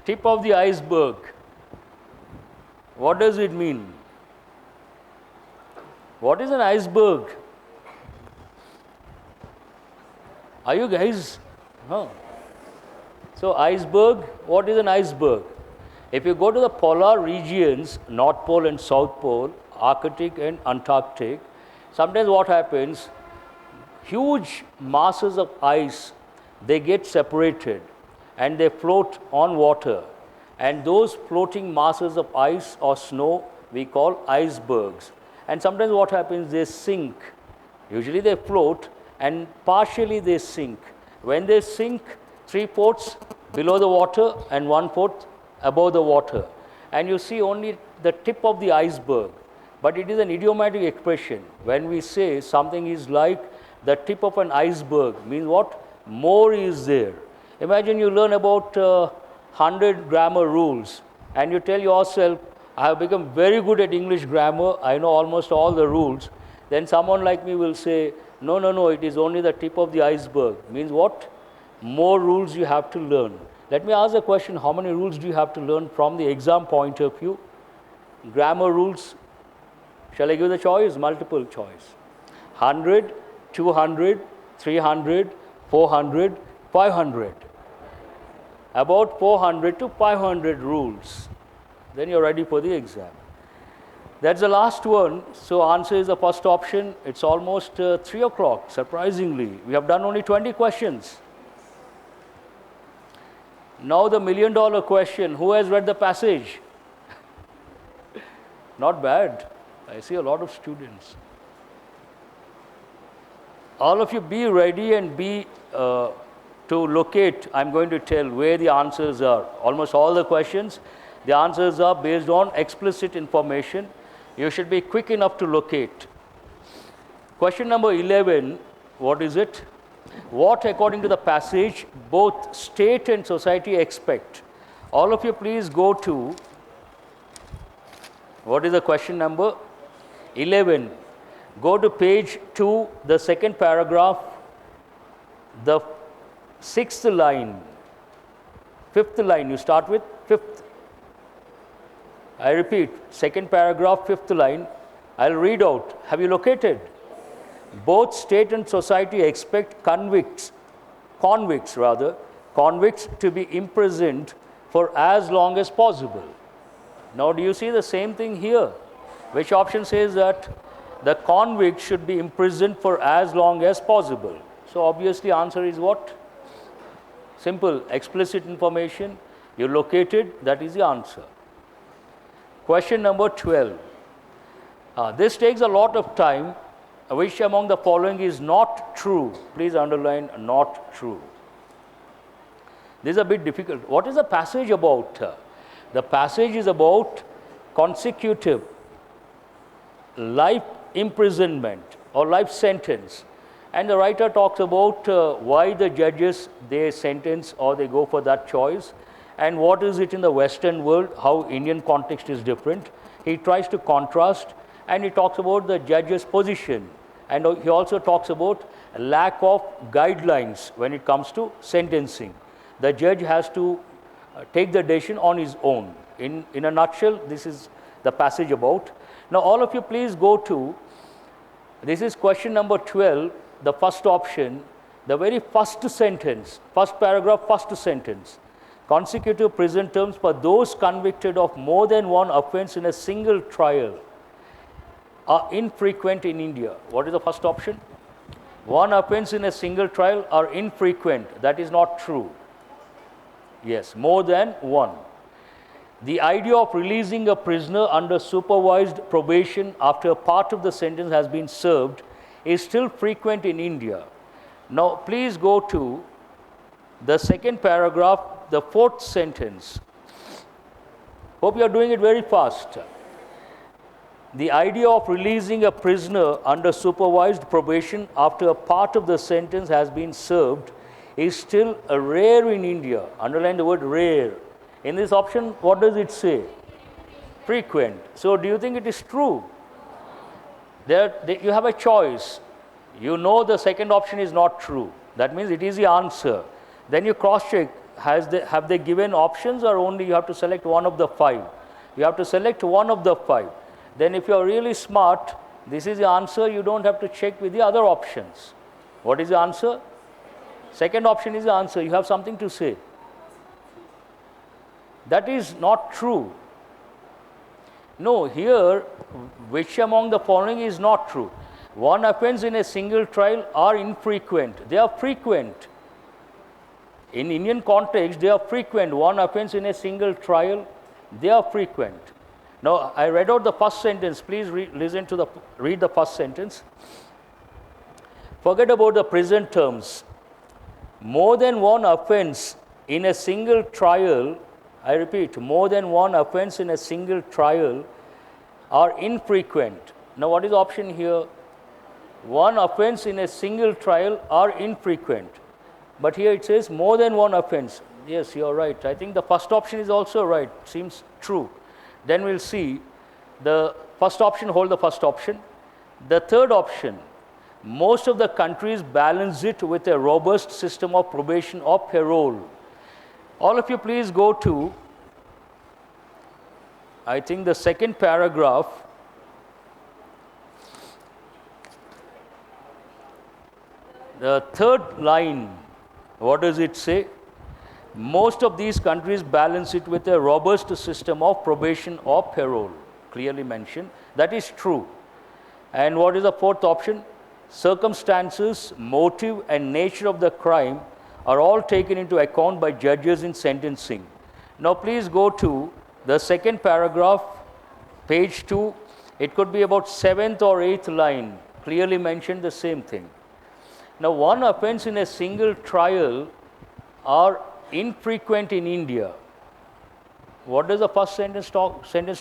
Tip of the iceberg. What does it mean? What is an iceberg? Are you guys? So iceberg, what is an iceberg? If you go to the polar regions, North Pole and South Pole, Arctic and Antarctic, sometimes what happens, huge masses of ice, they get separated and they float on water. And those floating masses of ice or snow we call icebergs. And sometimes what happens, they sink. Usually they float and partially they sink. When they sink, 3/4 below the water and 1/4 above the water. And you see only the tip of the iceberg. But it is an idiomatic expression. When we say something is like the tip of an iceberg, means what? More is there. Imagine you learn about 100 grammar rules and you tell yourself, I have become very good at English grammar, I know almost all the rules. Then someone like me will say, no, it is only the tip of the iceberg. Means what? More rules you have to learn. Let me ask a question, how many rules do you have to learn from the exam point of view? Grammar rules, shall I give the choice? Multiple choice. 100, 200, 300, 400, 500. About 400 to 500 rules. Then you're ready for the exam. That's the last one. So answer is the first option. It's almost 3 o'clock, surprisingly. We have done only 20 questions. Now the $1,000,000 question. Who has read the passage? Not bad. I see a lot of students. All of you be ready and be to locate. I'm going to tell where the answers are. Almost all the questions, the answers are based on explicit information. You should be quick enough to locate. Question number 11, what is it? What, according to the passage, both state and society expect? All of you please go to, what is the question number? 11. Go to page 2, the second paragraph, the 6th line, 5th line, you start with 5th. I repeat, second paragraph, 5th line, I'll read out. Have you located? Both state and society expect convicts to be imprisoned for as long as possible. Now, do you see the same thing here? Which option says that the convict should be imprisoned for as long as possible? So, obviously, answer is what? Simple, explicit information. You located, that is the answer. Question number 12. This takes a lot of time. Which among the following is not true? Please underline not true. This is a bit difficult. What is the passage about? The passage is about consecutive life imprisonment or life sentence. And the writer talks about why the judges, they sentence or they go for that choice, and what is it in the Western world, how Indian context is different. He tries to contrast, and he talks about the judge's position, and he also talks about lack of guidelines when it comes to sentencing. The judge has to take the decision on his own. In a nutshell, this is the passage about. Now, all of you please go to, this is question number 12, the first option, the very first sentence, first paragraph, first sentence. Consecutive prison terms for those convicted of more than one offense in a single trial are infrequent in India. What is the first option? One offense in a single trial are infrequent. That is not true. Yes, more than one. The idea of releasing a prisoner under supervised probation after a part of the sentence has been served is still frequent in India. Now, please go to the second paragraph, the fourth sentence. Hope you are doing it very fast. The idea of releasing a prisoner under supervised probation after a part of the sentence has been served is still rare in India. Underline the word rare. In this option, what does it say? Frequent. So, do you think it is true? You have a choice. You know the second option is not true. That means it is the answer. Then you cross-check. Have they given options, or only you have to select one of the 5? You have to select one of the 5. Then if you are really smart, this is the answer. You don't have to check with the other options. What is the answer? Second option is the answer. You have something to say. That is not true. No, here, which among the following is not true? One offense in a single trial are infrequent. They are frequent. In Indian context, they are frequent. One offense in a single trial, they are frequent. Now, I read out the first sentence. Please read the first sentence. Forget about the prison terms. More than one offense in a single trial, I repeat, more than one offense in a single trial are infrequent. Now, what is the option here? One offense in a single trial are infrequent. But here it says more than one offense. Yes, you are right. I think the first option is also right. Seems true. Then we'll see the first option, hold the first option. The third option, most of the countries balance it with a robust system of probation or parole. All of you please go to, I think, the second paragraph. The third line, what does it say? Most of these countries balance it with a robust system of probation or parole. Clearly mentioned. That is true. And what is the fourth option? Circumstances, motive, and nature of the crime are all taken into account by judges in sentencing. Now, please go to the second paragraph, page 2. It could be about 7th or 8th line. Clearly mentioned the same thing. Now, one offense in a single trial are infrequent in India. What does the first sentence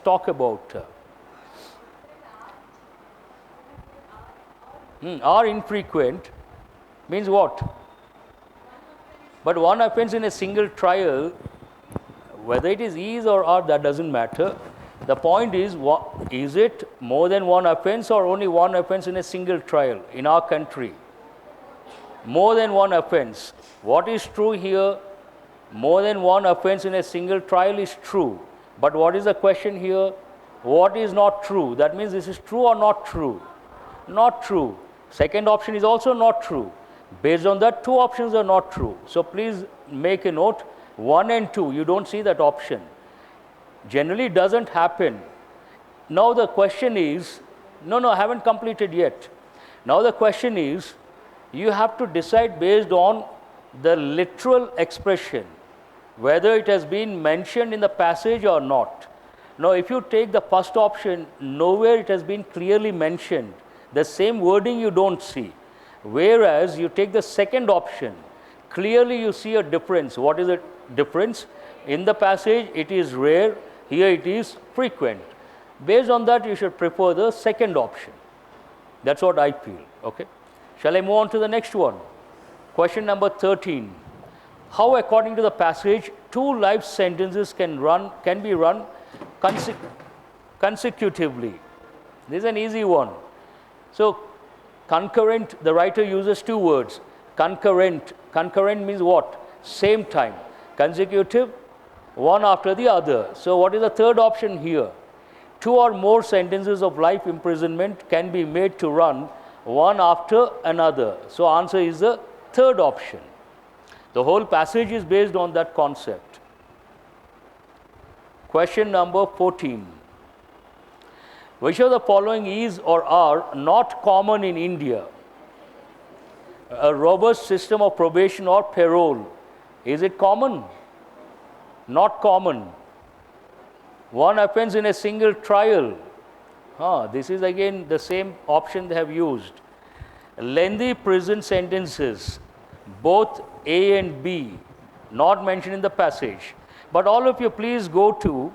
talk about? Are infrequent means what? But one offense in a single trial, whether it is or are, that doesn't matter. The point is it more than one offense or only one offense in a single trial in our country? More than one offense. What is true here? More than one offense in a single trial is true. But what is the question here? What is not true? That means this is true or not true? Not true. Second option is also not true. Based on that, two options are not true. So please make a note. 1 and 2, you don't see that option. Generally, it doesn't happen. Now the question is, no, I haven't completed yet. Now the question is, you have to decide based on the literal expression, whether it has been mentioned in the passage or not. Now, if you take the first option, nowhere it has been clearly mentioned. The same wording you don't see. Whereas you take the second option, clearly you see a difference. What is the difference? In the passage, it is rare. Here it is frequent. Based on that, you should prefer the second option. That's what I feel. Okay. Shall I move on to the next one? Question number 13. How, according to the passage, 2 life sentences can be run consecutively? This is an easy one. So, concurrent, the writer uses 2 words. Concurrent. Concurrent means what? Same time. Consecutive, one after the other. So, what is the third option here? 2 or more sentences of life imprisonment can be made to run one after another. So, answer is the third option. The whole passage is based on that concept. Question number 14. Which of the following is or are not common in India? A robust system of probation or parole. Is it common? Not common. One offense in a single trial. This is again the same option they have used. Lengthy prison sentences, both A and B, not mentioned in the passage. But all of you please go to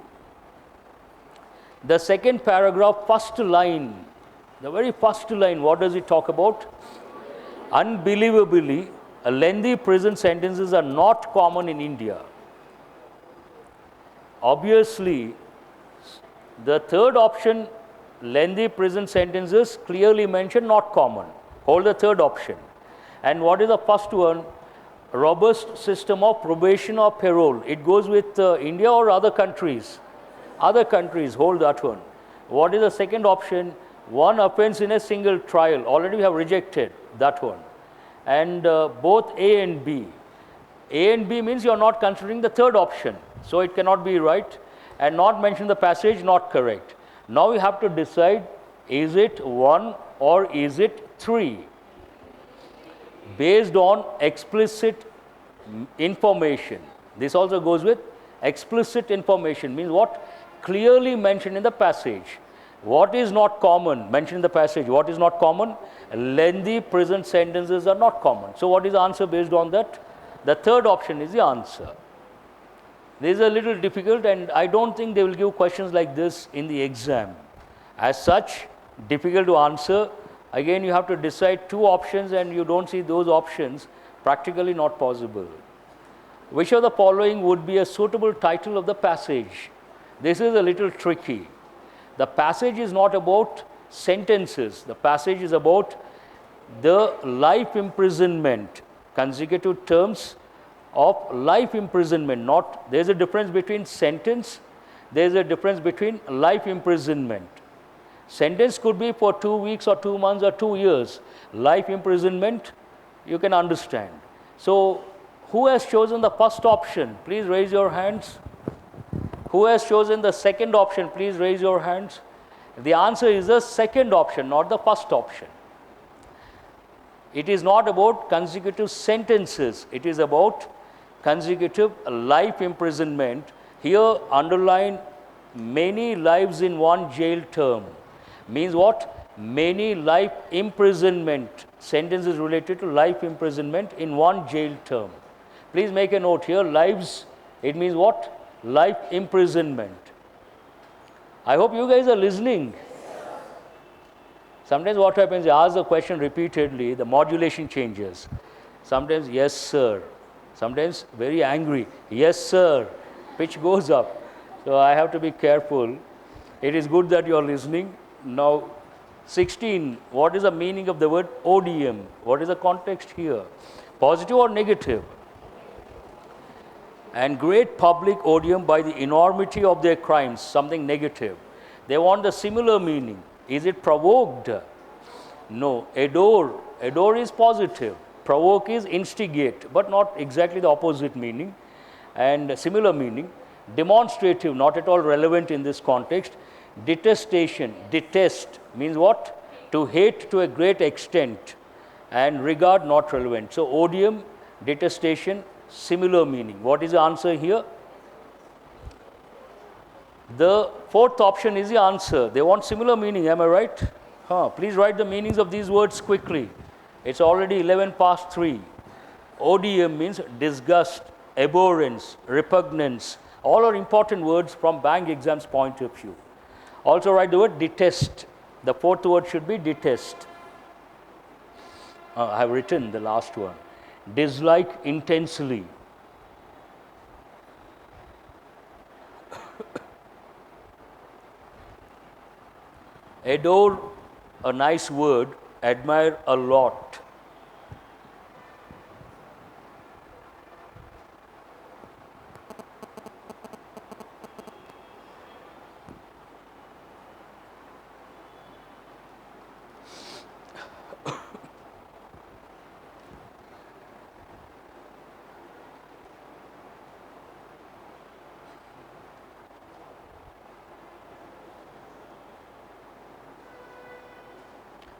the second paragraph, first line. The very first line, what does it talk about? Unbelievably, lengthy prison sentences are not common in India. Obviously, the third option, lengthy prison sentences, clearly mentioned not common. Hold the third option. And what is the first one? Robust system of probation or parole. It goes with India or other countries? Other countries, hold that one. What is the second option? One offense in a single trial. Already we have rejected that one. And both A and B. A and B means you are not considering the third option. So it cannot be right. And not mention the passage, not correct. Now we have to decide, is it 1 or is it 3? Based on explicit information. This also goes with explicit information. Means what? Clearly mentioned in the passage. What is not common? Mentioned in the passage. What is not common? Lengthy prison sentences are not common. So what is the answer based on that? The third option is the answer. This is a little difficult, and I don't think they will give questions like this in the exam. As such, difficult to answer. Again, you have to decide two options and you don't see those options, practically not possible. Which of the following would be a suitable title of the passage? This is a little tricky. The passage is not about sentences. The passage is about the life imprisonment, consecutive terms of life imprisonment. Not, there's a difference between sentence, there's a difference between life imprisonment. Sentence could be for 2 weeks or 2 months or 2 years. Life imprisonment, you can understand. So, who has chosen the first option? Please raise your hands. Who has chosen the second option? Please raise your hands. The answer is the second option, not the first option. It is not about consecutive sentences. It is about consecutive life imprisonment. Here, underline many lives in one jail term. Means what? Many life imprisonment. Sentence is related to life imprisonment in one jail term. Please make a note here. Lives, it means what? Life imprisonment. I hope you guys are listening. Sometimes what happens, you ask the question repeatedly, the modulation changes. Sometimes, yes, sir. Sometimes very angry, yes, sir. Pitch goes up. So I have to be careful. It is good that you are listening. Now, 16, what is the meaning of the word odium? What is the context here? Positive or negative? And great public odium by the enormity of their crimes, something negative. They want the similar meaning. Is it provoked? No. Adore. Adore is positive. Provoke is instigate, but not exactly the opposite meaning. And similar meaning. Demonstrative, not at all relevant in this context. Detestation. Detest means what? To hate to a great extent. And regard, not relevant. So, odium, detestation, similar meaning. What is the answer here? The fourth option is the answer. They want similar meaning, am I right? Please write the meanings of these words quickly. It's already 11 past 3. Odium means disgust, abhorrence, repugnance. All are important words from bank exams point of view. Also write the word detest. The fourth word should be detest. I have written the last one. Dislike intensely. Adore, a nice word. Admire a lot.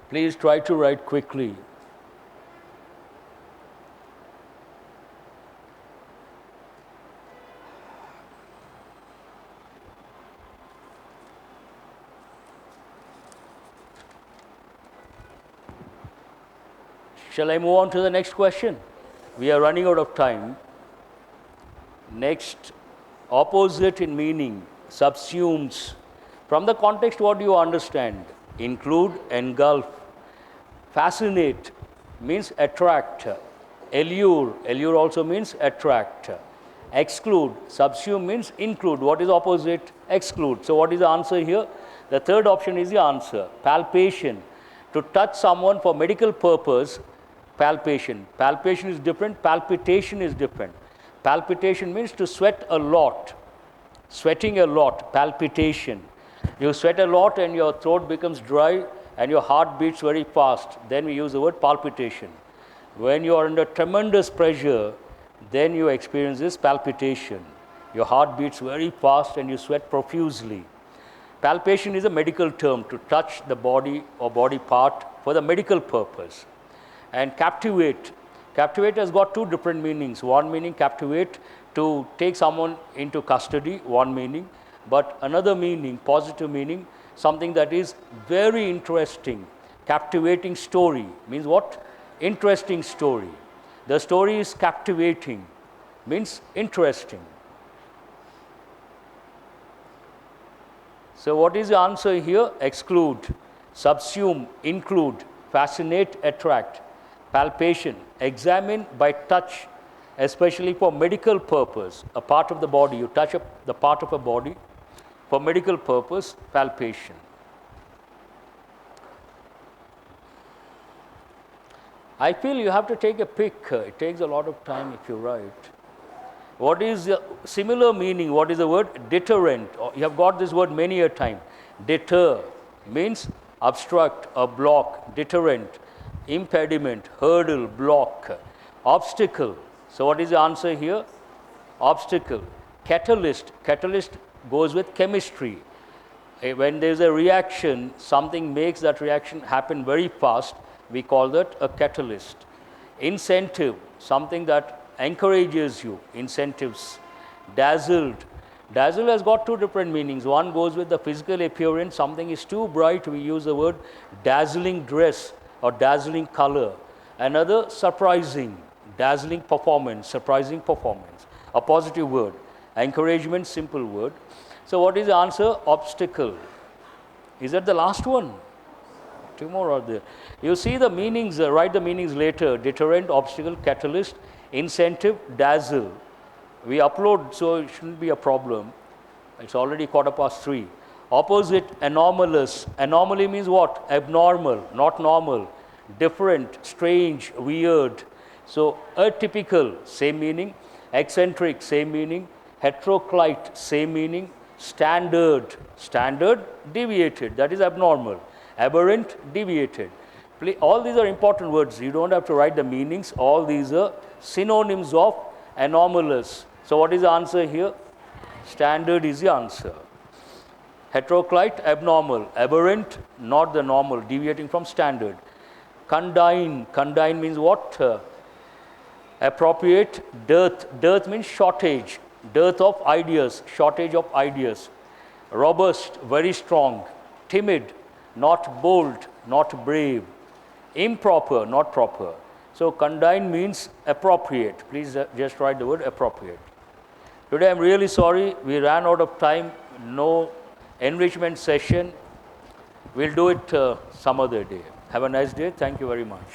Please try to write quickly. Shall I move on to the next question? We are running out of time. Next, opposite in meaning, subsumes. From the context, what do you understand? Include, engulf. Fascinate means attract. Allure, allure also means attract. Exclude, subsume means include. What is opposite? Exclude. So what is the answer here? The third option is the answer. Palpation. To touch someone for medical purpose, palpation. Palpation is different, palpitation is different. Palpitation means to sweat a lot. Sweating a lot, palpitation. You sweat a lot and your throat becomes dry and your heart beats very fast. Then we use the word palpitation. When you are under tremendous pressure, then you experience this palpitation. Your heart beats very fast and you sweat profusely. Palpation is a medical term to touch the body or body part for the medical purpose. And captivate. Captivate has got two different meanings. One meaning captivate, to take someone into custody, one meaning. But another meaning, positive meaning, something that is very interesting. Captivating story means what? Interesting story. The story is captivating, means interesting. So what is the answer here? Exclude, subsume, include, fascinate, attract. Palpation, examine by touch, especially for medical purpose, a part of the body. You touch the part of a body for medical purpose, palpation. I feel you have to take a pick. It takes a lot of time if you write. What is the similar meaning? What is the word? Deterrent. You have got this word many a time. Deter means obstruct or block. Deterrent. Impediment, hurdle, block. Obstacle. So what is the answer here? Obstacle. Catalyst. Catalyst goes with chemistry. When there is a reaction, something makes that reaction happen very fast. We call that a catalyst. Incentive, something that encourages you, incentives. Dazzled. Dazzle has got two different meanings. One goes with the physical appearance. Something is too bright, we use the word dazzling dress or dazzling color. Another, surprising, dazzling performance, surprising performance. A positive word. Encouragement, simple word. So what is the answer? Obstacle. Is that the last one? Two more are there. You see the meanings, write the meanings later. Deterrent, obstacle, catalyst, incentive, dazzle. We upload, so it shouldn't be a problem. It's already 3:15. Opposite, anomalous. Anomaly means what? Abnormal, not normal. Different, strange, weird. So atypical, same meaning. Eccentric, same meaning. Heteroclite, same meaning. Standard, standard, deviated, that is abnormal. Aberrant, deviated. All these are important words. You don't have to write the meanings. All these are synonyms of anomalous. So what is the answer here? Standard is the answer. Heteroclite, abnormal. Aberrant, not the normal, deviating from standard. Condign. Condign means what? Appropriate. Dearth. Dearth means shortage. Dearth of ideas. Shortage of ideas. Robust, very strong. Timid, not bold, not brave. Improper, not proper. So condign means appropriate. Please just write the word appropriate. Today I'm really sorry, we ran out of time. No enrichment session. We'll do it some other day. Have a nice day. Thank you very much.